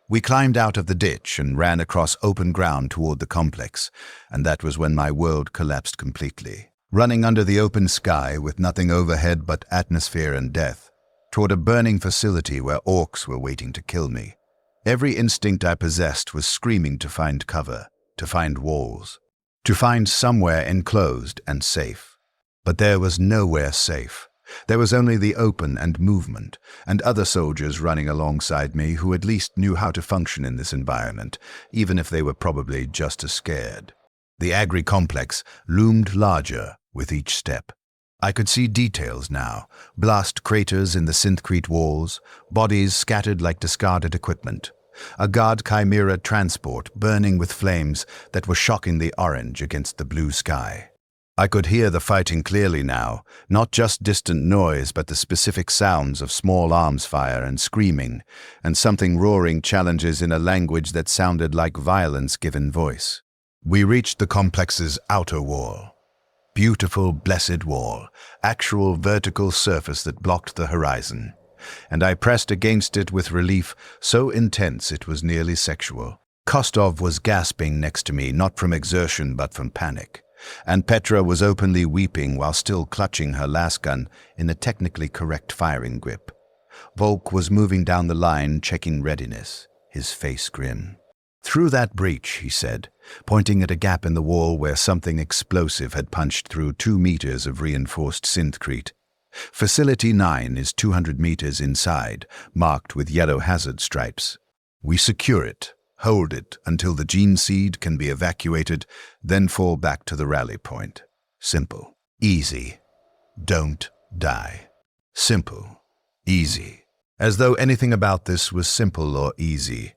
We climbed out of the ditch and ran across open ground toward the complex, and that was when my world collapsed completely. Running under the open sky with nothing overhead but atmosphere and death, toward a burning facility where orcs were waiting to kill me. Every instinct I possessed was screaming to find cover, to find walls, to find somewhere enclosed and safe. But there was nowhere safe. There was only the open and movement, and other soldiers running alongside me who at least knew how to function in this environment, even if they were probably just as scared. The agri-complex loomed larger with each step. I could see details now, blast craters in the synthcrete walls, bodies scattered like discarded equipment, a guard chimera transport burning with flames that were shockingly orange against the blue sky. I could hear the fighting clearly now, not just distant noise but the specific sounds of small arms fire and screaming, and something roaring challenges in a language that sounded like violence given voice. We reached the complex's outer wall. Beautiful, blessed wall, actual vertical surface that blocked the horizon, and I pressed against it with relief so intense it was nearly sexual. Kostov was gasping next to me, not from exertion but from panic, and Petra was openly weeping while still clutching her lasgun in a technically correct firing grip. Volk was moving down the line, checking readiness, his face grim. "Through that breach," he said, pointing at a gap in the wall where something explosive had punched through 2 meters of reinforced synthcrete. Facility 9 is 200 meters inside, marked with yellow hazard stripes. We secure it, hold it until the gene seed can be evacuated, then fall back to the rally point. Simple. Easy. Don't die. Simple. Easy. As though anything about this was simple or easy.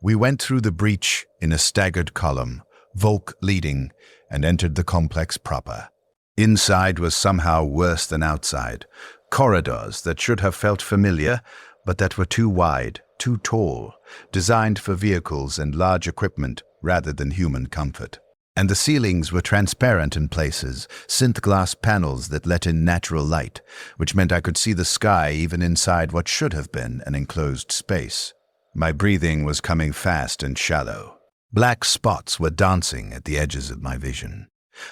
We went through the breach in a staggered column, Volk leading, and entered the complex proper. Inside was somehow worse than outside. Corridors that should have felt familiar, but that were too wide, too tall, designed for vehicles and large equipment rather than human comfort. And the ceilings were transparent in places, synth glass panels that let in natural light, which meant I could see the sky even inside what should have been an enclosed space. My breathing was coming fast and shallow. Black spots were dancing at the edges of my vision.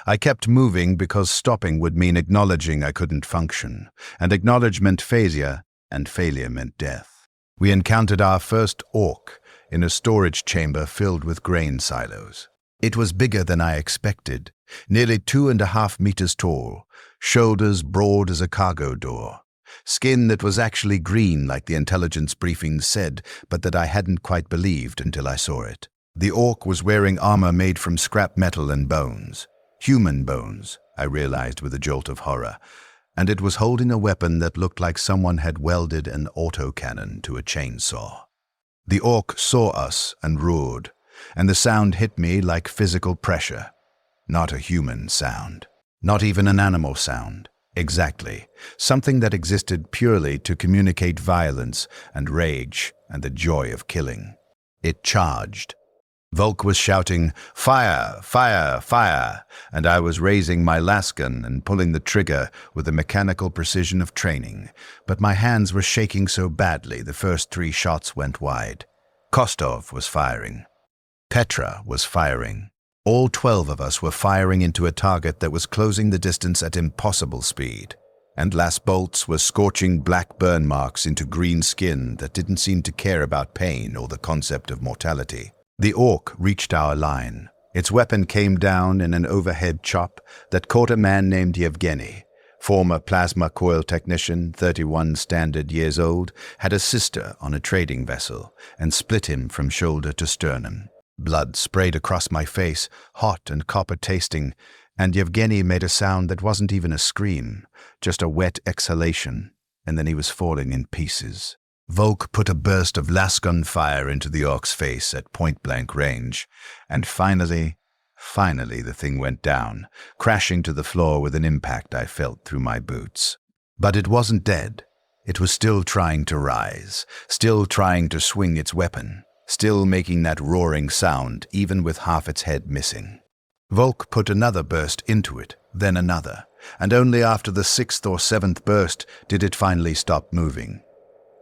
I kept moving because stopping would mean acknowledging I couldn't function, and acknowledgement failure, and failure meant death. We encountered our first orc in a storage chamber filled with grain silos. It was bigger than I expected, nearly 2.5 meters tall, shoulders broad as a cargo door. Skin that was actually green like the intelligence briefing said, but that I hadn't quite believed until I saw it. The orc was wearing armor made from scrap metal and bones. Human bones, I realized with a jolt of horror, and it was holding a weapon that looked like someone had welded an autocannon to a chainsaw. The orc saw us and roared, and the sound hit me like physical pressure. Not a human sound. Not even an animal sound. Exactly. Something that existed purely to communicate violence and rage and the joy of killing. It charged. Volk was shouting, "Fire! Fire! Fire!" and I was raising my lasgun and pulling the trigger with the mechanical precision of training, but my hands were shaking so badly the first 3 shots went wide. Kostov was firing. Petra was firing. All 12 of us were firing into a target that was closing the distance at impossible speed, and last bolts were scorching black burn marks into green skin that didn't seem to care about pain or the concept of mortality. The orc reached our line. Its weapon came down in an overhead chop that caught a man named Yevgeny. Former plasma coil technician, 31 standard years old, had a sister on a trading vessel and split him from shoulder to sternum. Blood sprayed across my face, hot and copper-tasting, and Yevgeny made a sound that wasn't even a scream, just a wet exhalation, and then he was falling in pieces. Volk put a burst of lasgun fire into the orc's face at point-blank range, and finally the thing went down, crashing to the floor with an impact I felt through my boots. But it wasn't dead. It was still trying to rise, still trying to swing its weapon, still making that roaring sound even with half its head missing. Volk put another burst into it, then another, and only after the 6th or 7th burst did it finally stop moving.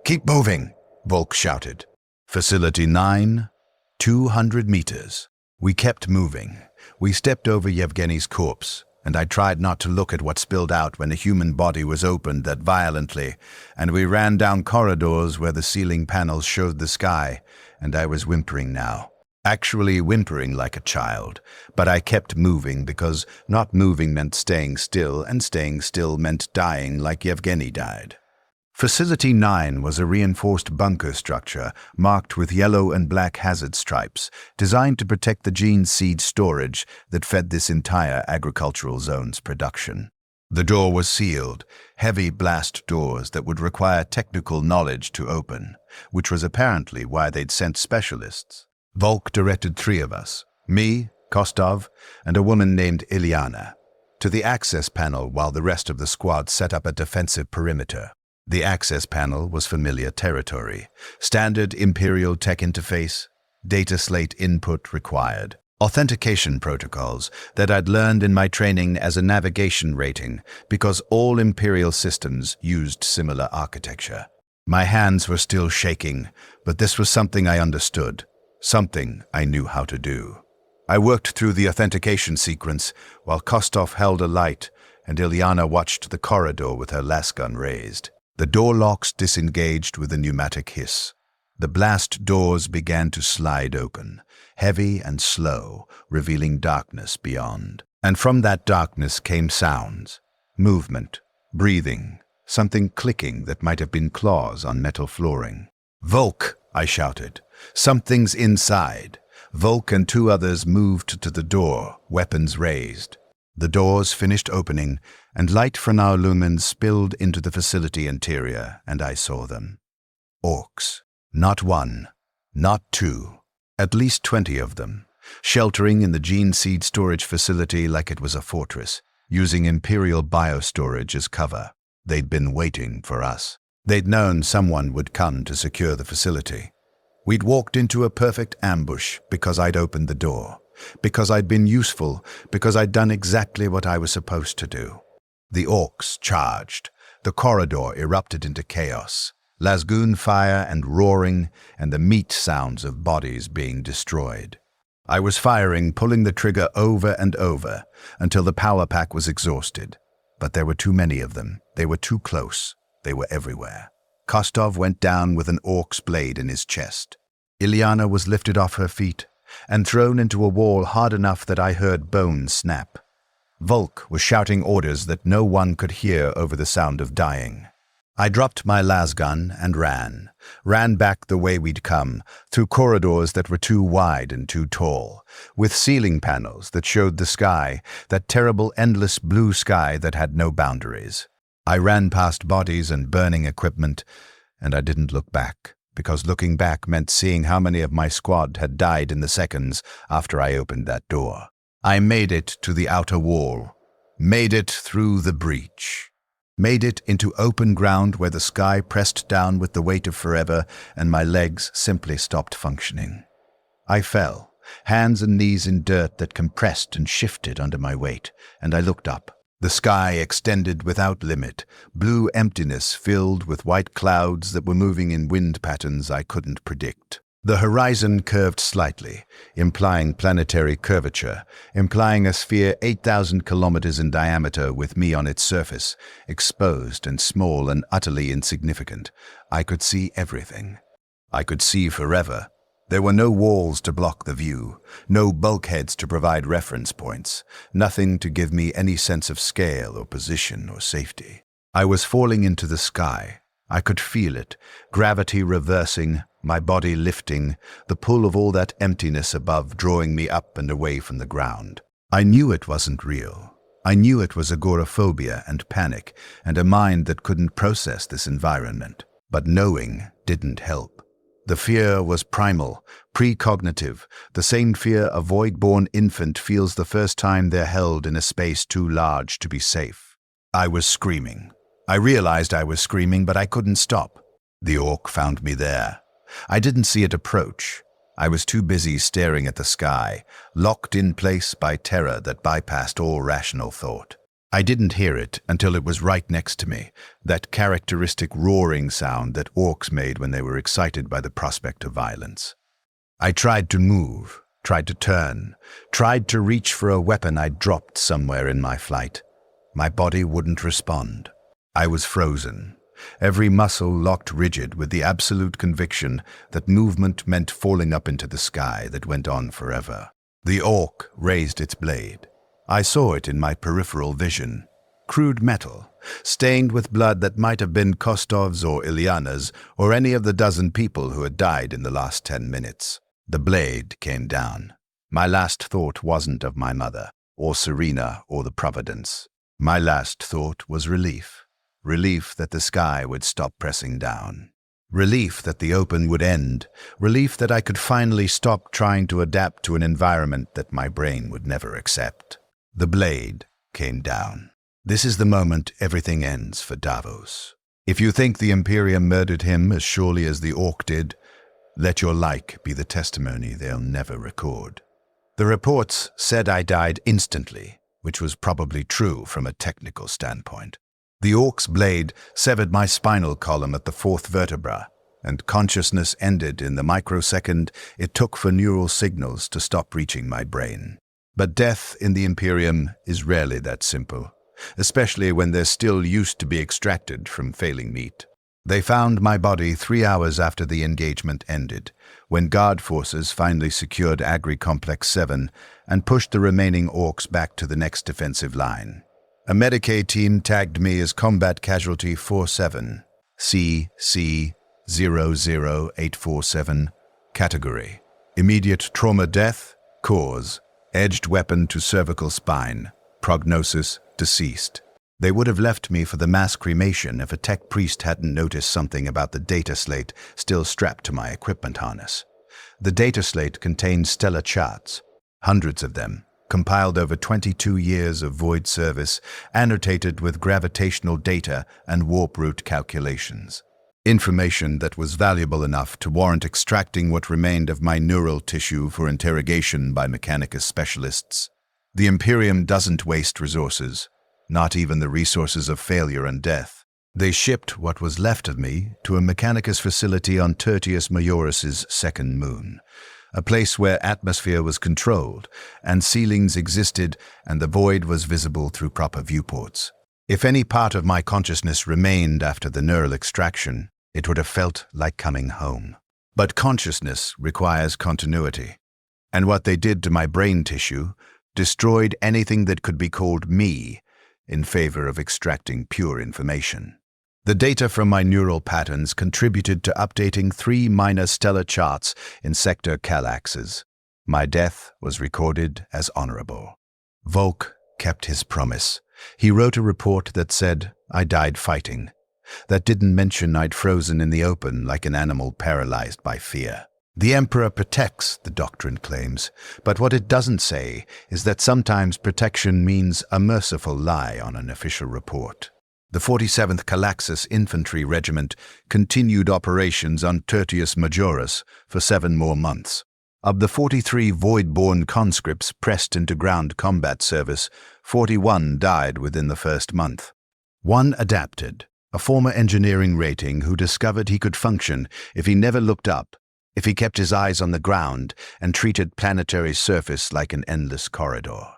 "Keep moving," Volk shouted. Facility 9, 200 meters. We kept moving. We stepped over Yevgeny's corpse, and I tried not to look at what spilled out when a human body was opened that violently, and we ran down corridors where the ceiling panels showed the sky, and I was whimpering now. Actually whimpering like a child, but I kept moving because not moving meant staying still, and staying still meant dying like Yevgeny died. Facility 9 was a reinforced bunker structure marked with yellow and black hazard stripes, designed to protect the gene seed storage that fed this entire agricultural zone's production. The door was sealed, heavy blast doors that would require technical knowledge to open, which was apparently why they'd sent specialists. Volk directed 3 of us, me, Kostov, and a woman named Ilyana, to the access panel while the rest of the squad set up a defensive perimeter. The access panel was familiar territory. Standard Imperial tech interface, data slate input required. Authentication protocols that I'd learned in my training as a navigation rating because all Imperial systems used similar architecture. My hands were still shaking, but this was something I understood, something I knew how to do. I worked through the authentication sequence while Kostov held a light and Ilyana watched the corridor with her lasgun raised. The door locks disengaged with a pneumatic hiss. The blast doors began to slide open, heavy and slow, revealing darkness beyond. And from that darkness came sounds, movement, breathing, something clicking that might have been claws on metal flooring. "Volk!" I shouted. "Something's inside." Volk and 2 others moved to the door, weapons raised. The doors finished opening, and light from our lumens spilled into the facility interior, and I saw them. Orcs. Not 1, not 2, at least 20 of them, sheltering in the gene seed storage facility like it was a fortress, using Imperial biostorage as cover. They'd been waiting for us. They'd known someone would come to secure the facility. We'd walked into a perfect ambush because I'd opened the door. Because I'd been useful, because I'd done exactly what I was supposed to do. The orcs charged. The corridor erupted into chaos. Lasgun fire and roaring, and the meat sounds of bodies being destroyed. I was firing, pulling the trigger over and over, until the power pack was exhausted. But there were too many of them. They were too close. They were everywhere. Kostov went down with an orc's blade in his chest. Ilyana was lifted off her feet and thrown into a wall hard enough that I heard bones snap. Volk was shouting orders that no one could hear over the sound of dying. I dropped my lasgun and ran back the way we'd come, through corridors that were too wide and too tall, with ceiling panels that showed the sky, that terrible endless blue sky that had no boundaries. I ran past bodies and burning equipment, and I didn't look back, because looking back meant seeing how many of my squad had died in the seconds after I opened that door. I made it to the outer wall, made it through the breach. Made it into open ground where the sky pressed down with the weight of forever and my legs simply stopped functioning. I fell, hands and knees in dirt that compressed and shifted under my weight, and I looked up. The sky extended without limit, blue emptiness filled with white clouds that were moving in wind patterns I couldn't predict. The horizon curved slightly, implying planetary curvature, implying a sphere 8,000 kilometers in diameter with me on its surface, exposed and small and utterly insignificant. I could see everything. I could see forever. There were no walls to block the view, no bulkheads to provide reference points, nothing to give me any sense of scale or position or safety. I was falling into the sky. I could feel it, gravity reversing, my body lifting, the pull of all that emptiness above drawing me up and away from the ground. I knew it wasn't real. I knew it was agoraphobia and panic, and a mind that couldn't process this environment. But knowing didn't help. The fear was primal, precognitive, the same fear a void-born infant feels the first time they're held in a space too large to be safe. I was screaming. I realized I was screaming, but I couldn't stop. The orc found me there. I didn't see it approach. I was too busy staring at the sky, locked in place by terror that bypassed all rational thought. I didn't hear it until it was right next to me, that characteristic roaring sound that orcs made when they were excited by the prospect of violence. I tried to move, tried to turn, tried to reach for a weapon I'd dropped somewhere in my flight. My body wouldn't respond. I was frozen, every muscle locked rigid with the absolute conviction that movement meant falling up into the sky that went on forever. The orc raised its blade. I saw it in my peripheral vision. Crude metal, stained with blood that might have been Kostov's or Ilyana's or any of the dozen people who had died in the last 10 minutes. The blade came down. My last thought wasn't of my mother, or Serena, or the Providence. My last thought was relief. Relief that the sky would stop pressing down. Relief that the open would end. Relief that I could finally stop trying to adapt to an environment that my brain would never accept. The blade came down. This is the moment everything ends for Davos. If you think the Imperium murdered him as surely as the orc did, let your like be the testimony they'll never record. The reports said I died instantly, which was probably true from a technical standpoint. The orc's blade severed my spinal column at the fourth vertebra, and consciousness ended in the microsecond it took for neural signals to stop reaching my brain. But death in the Imperium is rarely that simple, especially when there's still used to be extracted from failing meat. They found my body 3 hours after the engagement ended, when Guard forces finally secured Agri Complex 7 and pushed the remaining orcs back to the next defensive line. A Medicaid team tagged me as Combat Casualty 47, CC00847, category. Immediate trauma death, cause, edged weapon to cervical spine, prognosis, deceased. They would have left me for the mass cremation if a tech priest hadn't noticed something about the data slate still strapped to my equipment harness. The data slate contained stellar charts, hundreds of them, compiled over 22 years of void service, annotated with gravitational data and warp route calculations. Information that was valuable enough to warrant extracting what remained of my neural tissue for interrogation by Mechanicus specialists. The Imperium doesn't waste resources, not even the resources of failure and death. They shipped what was left of me to a Mechanicus facility on Tertius Majoris's second moon, a place where atmosphere was controlled, and ceilings existed, and the void was visible through proper viewports. If any part of my consciousness remained after the neural extraction, it would have felt like coming home. But consciousness requires continuity, and what they did to my brain tissue destroyed anything that could be called me in favor of extracting pure information. The data from my neural patterns contributed to updating 3 minor stellar charts in sector Calaxes. My death was recorded as honorable. Volk kept his promise. He wrote a report that said I died fighting. That didn't mention I'd frozen in the open like an animal paralyzed by fear. The Emperor protects, the doctrine claims, but what it doesn't say is that sometimes protection means a merciful lie on an official report. The 47th Calaxis Infantry Regiment continued operations on Tertius Majoris for 7 more months. Of the 43 void-born conscripts pressed into ground combat service, 41 died within the first month. One adapted, a former engineering rating who discovered he could function if he never looked up, if he kept his eyes on the ground and treated Planetary's surface like an endless corridor.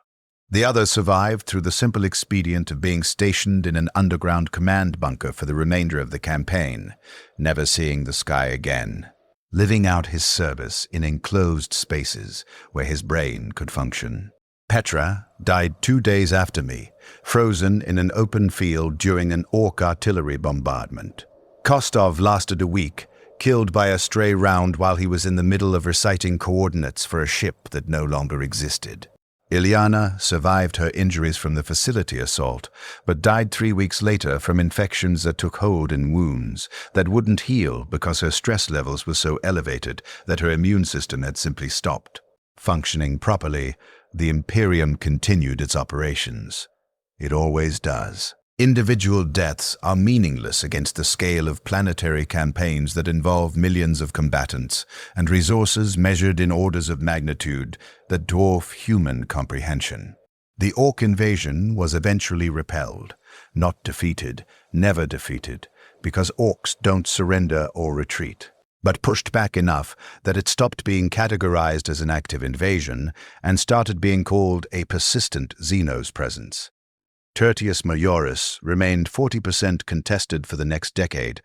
The other survived through the simple expedient of being stationed in an underground command bunker for the remainder of the campaign, never seeing the sky again, living out his service in enclosed spaces where his brain could function. Petra died 2 days after me, frozen in an open field during an Orc artillery bombardment. Kostov lasted a week, killed by a stray round while he was in the middle of reciting coordinates for a ship that no longer existed. Ilyana survived her injuries from the facility assault, but died 3 weeks later from infections that took hold in wounds that wouldn't heal because her stress levels were so elevated that her immune system had simply stopped functioning properly. The Imperium continued its operations. It always does. Individual deaths are meaningless against the scale of planetary campaigns that involve millions of combatants and resources measured in orders of magnitude that dwarf human comprehension. The Orc invasion was eventually repelled, not defeated, never defeated, because Orcs don't surrender or retreat, but pushed back enough that it stopped being categorized as an active invasion and started being called a persistent Xenos presence. Tertius Majoris remained 40% contested for the next decade,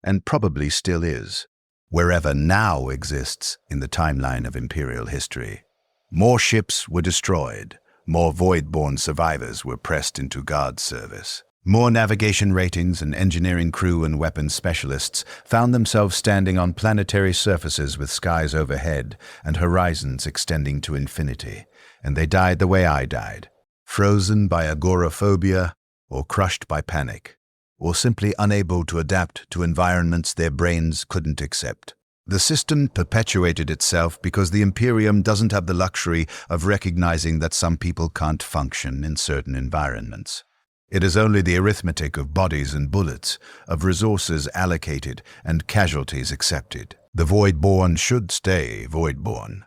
and probably still is, wherever now exists in the timeline of Imperial history. More ships were destroyed, more void-born survivors were pressed into guard service. More navigation ratings and engineering crew and weapons specialists found themselves standing on planetary surfaces with skies overhead and horizons extending to infinity, and they died the way I died. Frozen by agoraphobia, or crushed by panic, or simply unable to adapt to environments their brains couldn't accept. The system perpetuated itself because the Imperium doesn't have the luxury of recognizing that some people can't function in certain environments. It is only the arithmetic of bodies and bullets, of resources allocated and casualties accepted. The void-born should stay void-born.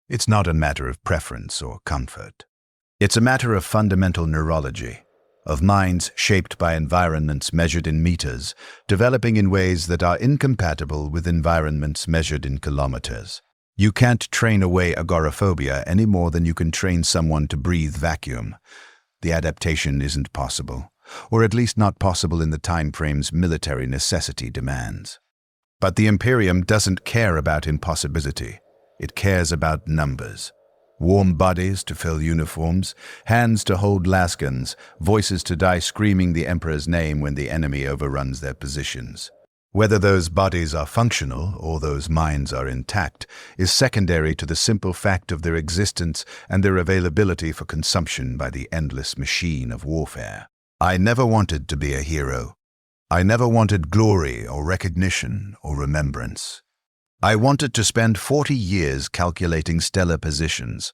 It's not a matter of preference or comfort. It's a matter of fundamental neurology, of minds shaped by environments measured in meters, developing in ways that are incompatible with environments measured in kilometers. You can't train away agoraphobia any more than you can train someone to breathe vacuum. The adaptation isn't possible, or at least not possible in the time frames military necessity demands. But the Imperium doesn't care about impossibility. It cares about numbers. Warm bodies to fill uniforms, hands to hold lasguns, voices to die screaming the Emperor's name when the enemy overruns their positions. Whether those bodies are functional or those minds are intact is secondary to the simple fact of their existence and their availability for consumption by the endless machine of warfare. I never wanted to be a hero. I never wanted glory or recognition or remembrance. I wanted to spend 40 years calculating stellar positions,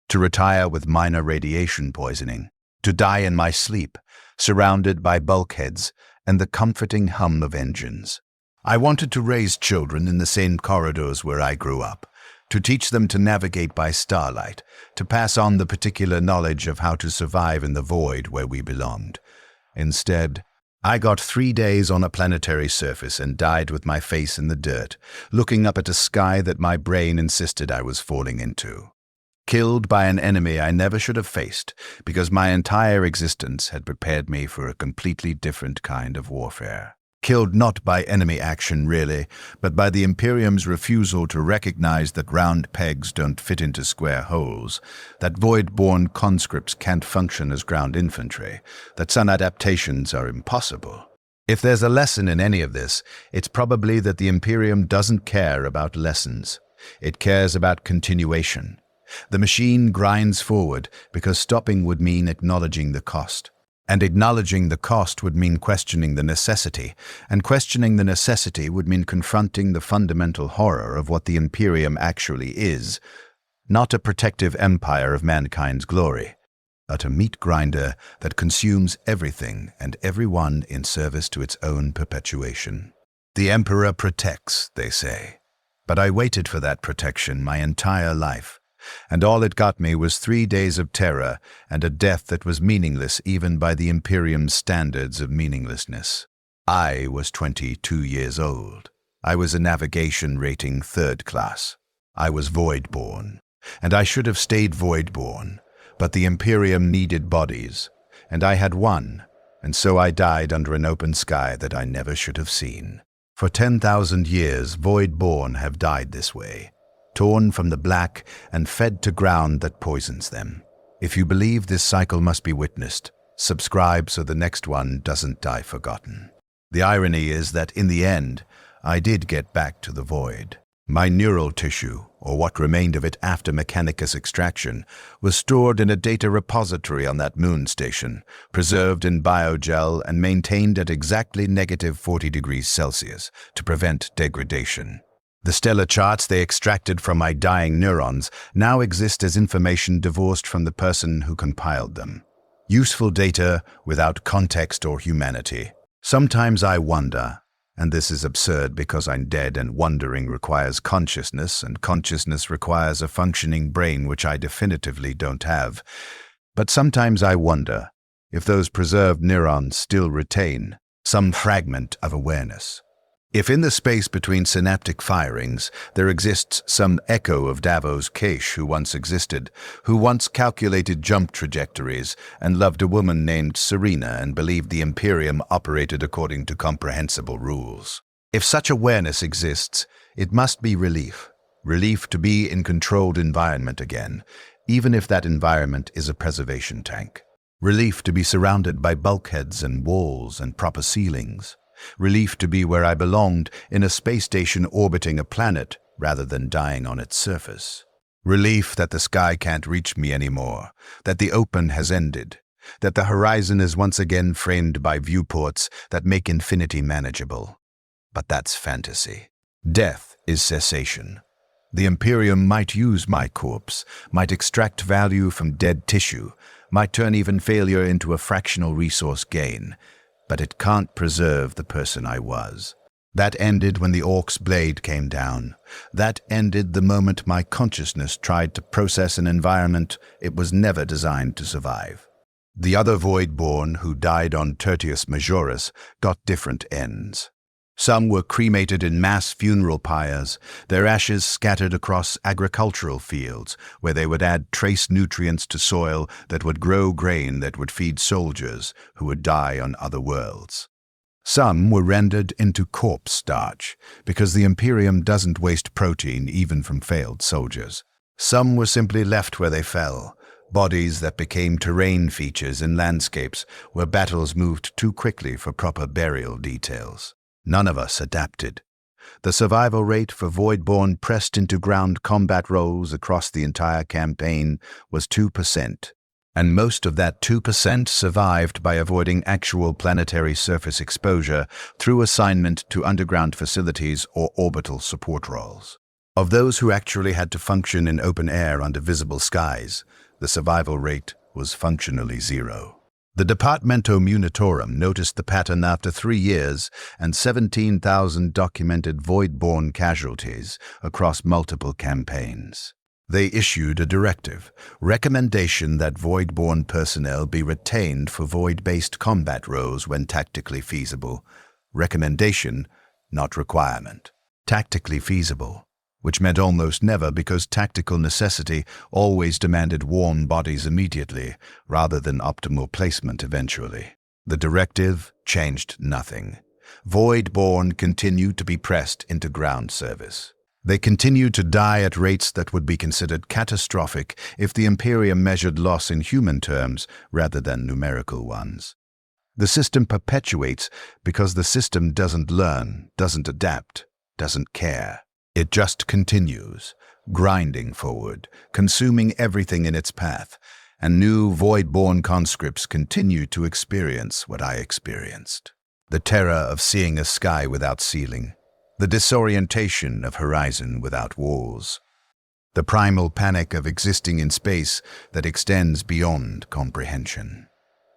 to retire with minor radiation poisoning, to die in my sleep, surrounded by bulkheads and the comforting hum of engines. I wanted to raise children in the same corridors where I grew up, to teach them to navigate by starlight, to pass on the particular knowledge of how to survive in the void where we belonged. Instead, I got 3 days on a planetary surface and died with my face in the dirt, looking up at a sky that my brain insisted I was falling into. Killed by an enemy I never should have faced, because my entire existence had prepared me for a completely different kind of warfare. Killed not by enemy action, really, but by the Imperium's refusal to recognize that round pegs don't fit into square holes, that void-born conscripts can't function as ground infantry, that some adaptations are impossible. If there's a lesson in any of this, it's probably that the Imperium doesn't care about lessons. It cares about continuation. The machine grinds forward because stopping would mean acknowledging the cost. And acknowledging the cost would mean questioning the necessity, and questioning the necessity would mean confronting the fundamental horror of what the Imperium actually is, not a protective empire of mankind's glory, but a meat grinder that consumes everything and everyone in service to its own perpetuation. The Emperor protects, they say, but I waited for that protection my entire life. And all it got me was 3 days of terror and a death that was meaningless even by the Imperium's standards of meaninglessness. I was 22 years old. I was a navigation rating 3rd class. I was void-born, and I should have stayed void-born, but the Imperium needed bodies, and I had one, and so I died under an open sky that I never should have seen. For 10,000 years, void-born have died this way, torn from the black and fed to ground that poisons them. If you believe this cycle must be witnessed, subscribe so the next one doesn't die forgotten. The irony is that in the end, I did get back to the void. My neural tissue, or what remained of it after Mechanicus extraction, was stored in a data repository on that moon station, preserved in biogel and maintained at exactly -40 degrees Celsius to prevent degradation. The stellar charts they extracted from my dying neurons now exist as information divorced from the person who compiled them. Useful data without context or humanity. Sometimes I wonder, and this is absurd because I'm dead and wondering requires consciousness, and consciousness requires a functioning brain which I definitively don't have. But sometimes I wonder if those preserved neurons still retain some fragment of awareness. If in the space between synaptic firings there exists some echo of Davos Cache who once existed, who once calculated jump trajectories and loved a woman named Serena and believed the Imperium operated according to comprehensible rules. If such awareness exists, it must be relief. Relief to be in controlled environment again, even if that environment is a preservation tank. Relief to be surrounded by bulkheads and walls and proper ceilings. Relief to be where I belonged, in a space station orbiting a planet rather than dying on its surface. Relief that the sky can't reach me anymore, that the open has ended, that the horizon is once again framed by viewports that make infinity manageable. But that's fantasy. Death is cessation. The Imperium might use my corpse, might extract value from dead tissue, might turn even failure into a fractional resource gain, but it can't preserve the person I was. That ended when the Orc's blade came down. That ended the moment my consciousness tried to process an environment it was never designed to survive. The other Void-born who died on Tertius Majoris got different ends. Some were cremated in mass funeral pyres, their ashes scattered across agricultural fields, where they would add trace nutrients to soil that would grow grain that would feed soldiers who would die on other worlds. Some were rendered into corpse starch, because the Imperium doesn't waste protein even from failed soldiers. Some were simply left where they fell, bodies that became terrain features in landscapes where battles moved too quickly for proper burial details. None of us adapted. The survival rate for Void-born pressed into ground combat roles across the entire campaign was 2%, and most of that 2% survived by avoiding actual planetary surface exposure through assignment to underground facilities or orbital support roles. Of those who actually had to function in open air under visible skies, the survival rate was functionally 0. The Departamento Munitorum noticed the pattern after 3 years and 17,000 documented Void-born casualties across multiple campaigns. They issued a directive, recommendation that Void-born personnel be retained for Void-based combat roles when tactically feasible. Recommendation, not requirement. Tactically feasible, which meant almost never because tactical necessity always demanded warm bodies immediately, rather than optimal placement eventually. The directive changed nothing. Void-born continued to be pressed into ground service. They continued to die at rates that would be considered catastrophic if the Imperium measured loss in human terms rather than numerical ones. The system perpetuates because the system doesn't learn, doesn't adapt, doesn't care. It just continues, grinding forward, consuming everything in its path, and new void-born conscripts continue to experience what I experienced. The terror of seeing a sky without ceiling, the disorientation of horizon without walls, the primal panic of existing in space that extends beyond comprehension.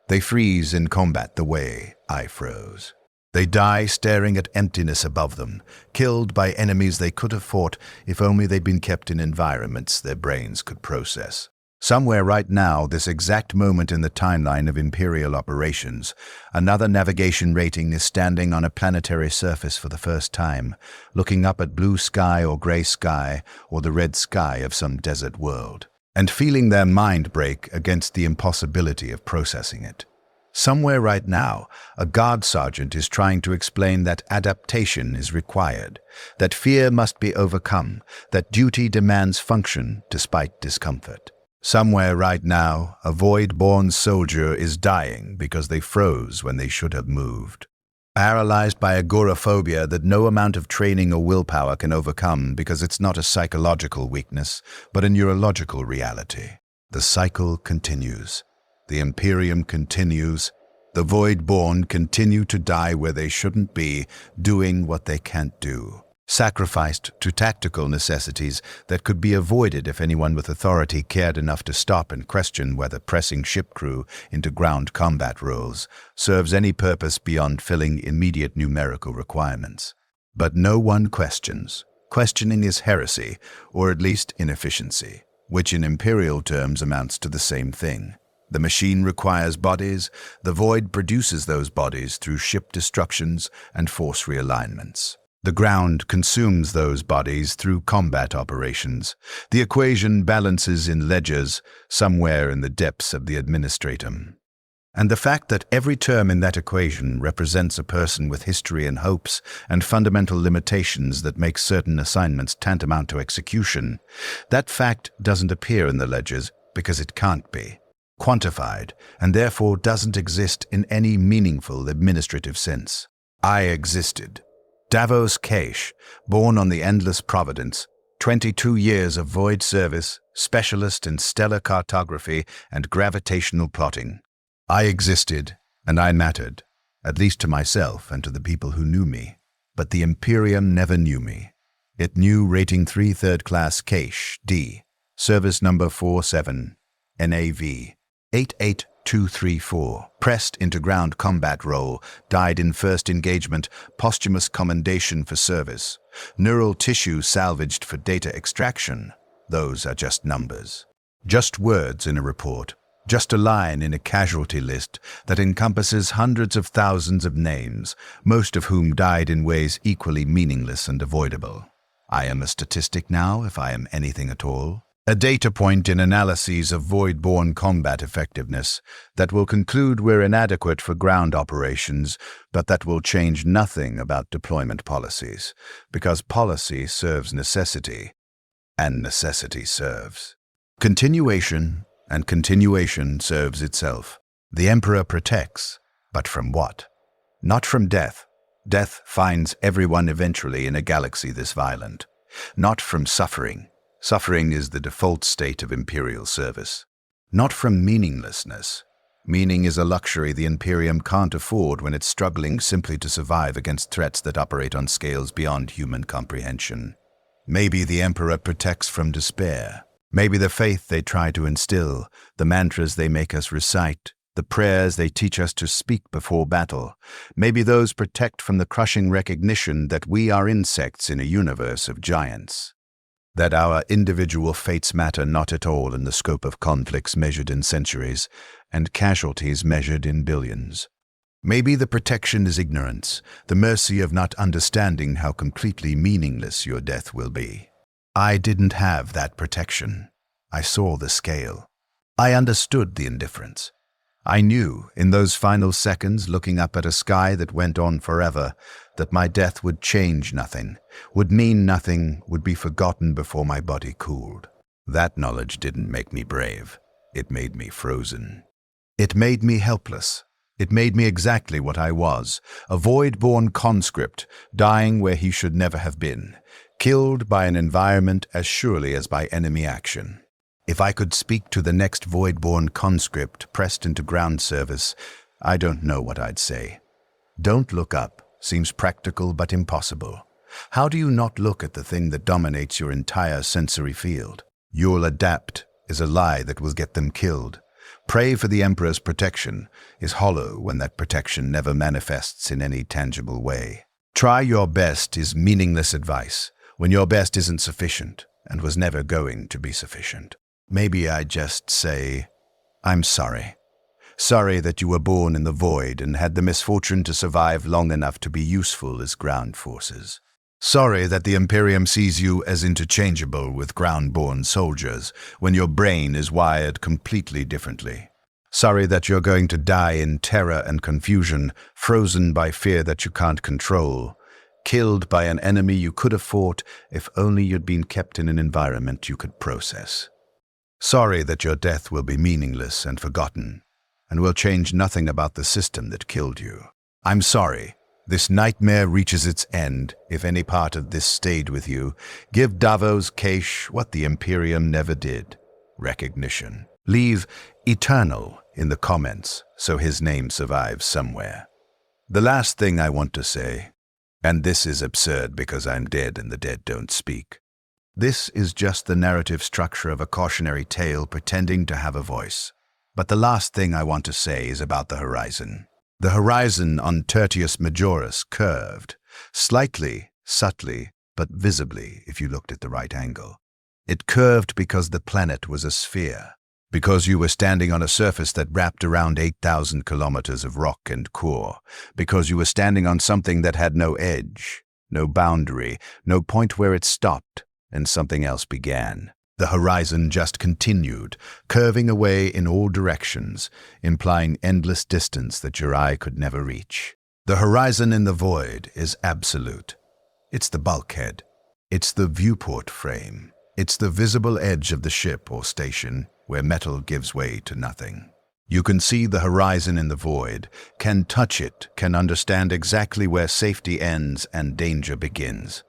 They freeze in combat the way I froze. They die staring at emptiness above them, killed by enemies they could have fought if only they'd been kept in environments their brains could process. Somewhere right now, this exact moment in the timeline of Imperial operations, another navigation rating is standing on a planetary surface for the first time, looking up at blue sky or gray sky or the red sky of some desert world, and feeling their mind break against the impossibility of processing it. Somewhere right now, a guard sergeant is trying to explain that adaptation is required, that fear must be overcome, that duty demands function despite discomfort. Somewhere right now, a void-born soldier is dying because they froze when they should have moved. Paralyzed by agoraphobia that no amount of training or willpower can overcome because it's not a psychological weakness, but a neurological reality. The cycle continues. The Imperium continues. The void-born continue to die where they shouldn't be, doing what they can't do. Sacrificed to tactical necessities that could be avoided if anyone with authority cared enough to stop and question whether pressing ship crew into ground combat roles serves any purpose beyond filling immediate numerical requirements. But no one questions. Questioning is heresy, or at least inefficiency, which in Imperial terms amounts to the same thing. The machine requires bodies, the void produces those bodies through ship destructions and force realignments. The ground consumes those bodies through combat operations. The equation balances in ledgers somewhere in the depths of the administratum. And the fact that every term in that equation represents a person with history and hopes and fundamental limitations that make certain assignments tantamount to execution, that fact doesn't appear in the ledgers because it can't be quantified and therefore doesn't exist in any meaningful administrative sense. I existed. Davos Kaish, born on the Endless Providence, 22 years of void service, specialist in stellar cartography and gravitational plotting. I existed, and I mattered, at least to myself and to the people who knew me. But the Imperium never knew me. It knew Rating 3 Third Class Kaish, D, Service Number 47, NAV, 88234, pressed into ground combat role, died in first engagement, posthumous commendation for service, neural tissue salvaged for data extraction. Those are just numbers. Just words in a report. Just a line in a casualty list that encompasses hundreds of thousands of names, most of whom died in ways equally meaningless and avoidable. I am a statistic now, if I am anything at all. A data point in analyses of void-born combat effectiveness that will conclude we're inadequate for ground operations, but that will change nothing about deployment policies, because policy serves necessity, and necessity serves continuation, and continuation serves itself. The Emperor protects, but from what? Not from death. Death finds everyone eventually in a galaxy this violent. Not from suffering. Suffering is the default state of Imperial service. Not from meaninglessness. Meaning is a luxury the Imperium can't afford when it's struggling simply to survive against threats that operate on scales beyond human comprehension. Maybe the Emperor protects from despair. Maybe the faith they try to instill, the mantras they make us recite, the prayers they teach us to speak before battle, maybe those protect from the crushing recognition that we are insects in a universe of giants. That our individual fates matter not at all in the scope of conflicts measured in centuries and casualties measured in billions. Maybe the protection is ignorance, the mercy of not understanding how completely meaningless your death will be. I didn't have that protection. I saw the scale. I understood the indifference. I knew, in those final seconds looking up at a sky that went on forever, that my death would change nothing, would mean nothing, would be forgotten before my body cooled. That knowledge didn't make me brave. It made me frozen. It made me helpless. It made me exactly what I was, a void-born conscript, dying where he should never have been, killed by an environment as surely as by enemy action. If I could speak to the next void-born conscript pressed into ground service, I don't know what I'd say. Don't look up seems practical but impossible. How do you not look at the thing that dominates your entire sensory field? You'll adapt is a lie that will get them killed. Pray for the Emperor's protection is hollow when that protection never manifests in any tangible way. Try your best is meaningless advice when your best isn't sufficient and was never going to be sufficient. Maybe I just say, I'm sorry. Sorry that you were born in the void and had the misfortune to survive long enough to be useful as ground forces. Sorry that the Imperium sees you as interchangeable with ground-born soldiers when your brain is wired completely differently. Sorry that you're going to die in terror and confusion, frozen by fear that you can't control, killed by an enemy you could have fought if only you'd been kept in an environment you could process. Sorry that your death will be meaningless and forgotten, and will change nothing about the system that killed you. I'm sorry. This nightmare reaches its end if any part of this stayed with you. Give Davos Kaish what the Imperium never did. Recognition. Leave eternal in the comments so his name survives somewhere. The last thing I want to say, and this is absurd because I'm dead and the dead don't speak. This is just the narrative structure of a cautionary tale pretending to have a voice. But the last thing I want to say is about the horizon. The horizon on Tertius Majoris curved, slightly, subtly, but visibly if you looked at the right angle. It curved because the planet was a sphere, because you were standing on a surface that wrapped around 8,000 kilometers of rock and core, because you were standing on something that had no edge, no boundary, no point where it stopped, and something else began. The horizon just continued, curving away in all directions, implying endless distance that your eye could never reach. The horizon in the void is absolute. It's the bulkhead. It's the viewport frame. It's the visible edge of the ship or station where metal gives way to nothing. You can see the horizon in the void, can touch it, can understand exactly where safety ends and danger begins.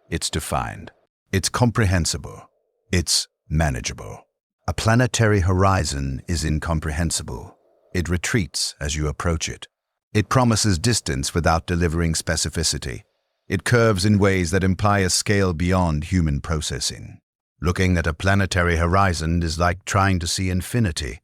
It's defined. It's comprehensible. It's manageable. A planetary horizon is incomprehensible. It retreats as you approach it. It promises distance without delivering specificity. It curves in ways that imply a scale beyond human processing. Looking at a planetary horizon is like trying to see infinity.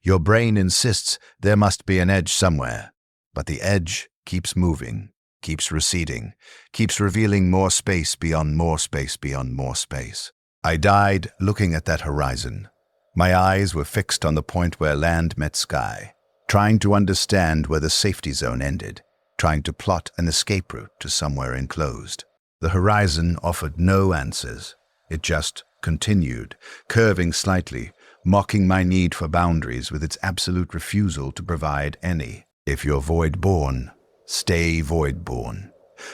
Your brain insists there must be an edge somewhere, but the edge keeps moving, keeps receding, keeps revealing more space beyond more space beyond more space. I died looking at that horizon. My eyes were fixed on the point where land met sky, trying to understand where the safety zone ended, trying to plot an escape route to somewhere enclosed. The horizon offered no answers. It just continued, curving slightly, mocking my need for boundaries with its absolute refusal to provide any. If you're void-born, stay void-born.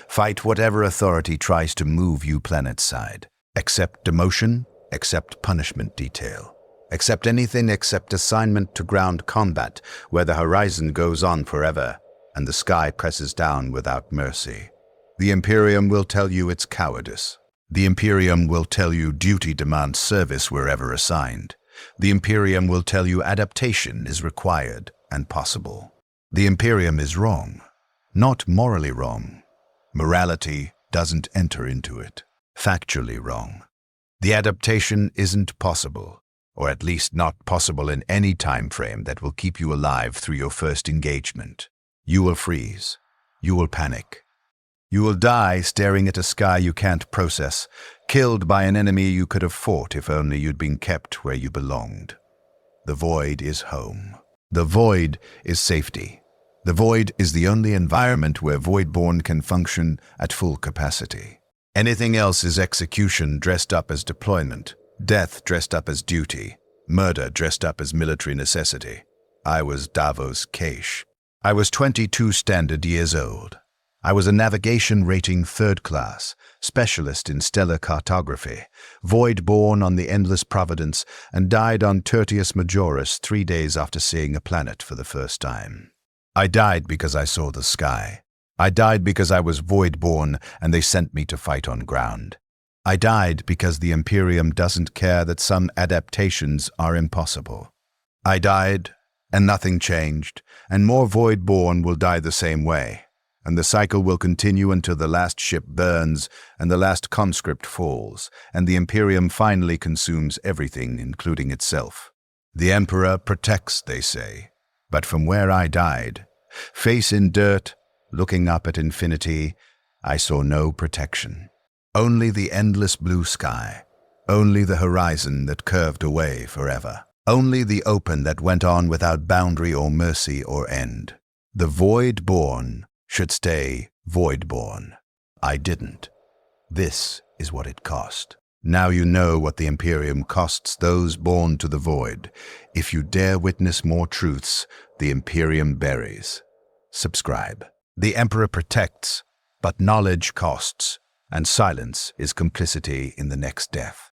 Fight whatever authority tries to move you planet-side. Accept demotion, accept punishment detail. Accept anything except assignment to ground combat, where the horizon goes on forever and the sky presses down without mercy. The Imperium will tell you it's cowardice. The Imperium will tell you duty demands service wherever assigned. The Imperium will tell you adaptation is required and possible. The Imperium is wrong, not morally wrong. Morality doesn't enter into it. Factually wrong. The adaptation isn't possible, or at least not possible in any time frame that will keep you alive through your first engagement. You will freeze. You will panic. You will die staring at a sky you can't process, killed by an enemy you could have fought if only you'd been kept where you belonged. The void is home. The void is safety. The void is the only environment where void-born can function at full capacity. Anything else is execution dressed up as deployment, death dressed up as duty, murder dressed up as military necessity. I was Davos Kaish. I was 22 standard years old. I was a navigation rating 3rd class, specialist in stellar cartography, void-born on the Endless Providence, and died on Tertius Majoris 3 days after seeing a planet for the first time. I died because I saw the sky. I died because I was void-born and they sent me to fight on ground. I died because the Imperium doesn't care that some adaptations are impossible. I died, and nothing changed, and more void-born will die the same way, and the cycle will continue until the last ship burns and the last conscript falls, and the Imperium finally consumes everything, including itself. The Emperor protects, they say, but from where I died, face in dirt, looking up at infinity, I saw no protection. Only the endless blue sky, only the horizon that curved away forever, only the open that went on without boundary or mercy or end. The void-born should stay void-born. I didn't. This is what it cost. Now you know what the Imperium costs those born to the void. If you dare witness more truths, the Imperium buries. Subscribe. The Emperor protects, but knowledge costs, and silence is complicity in the next death.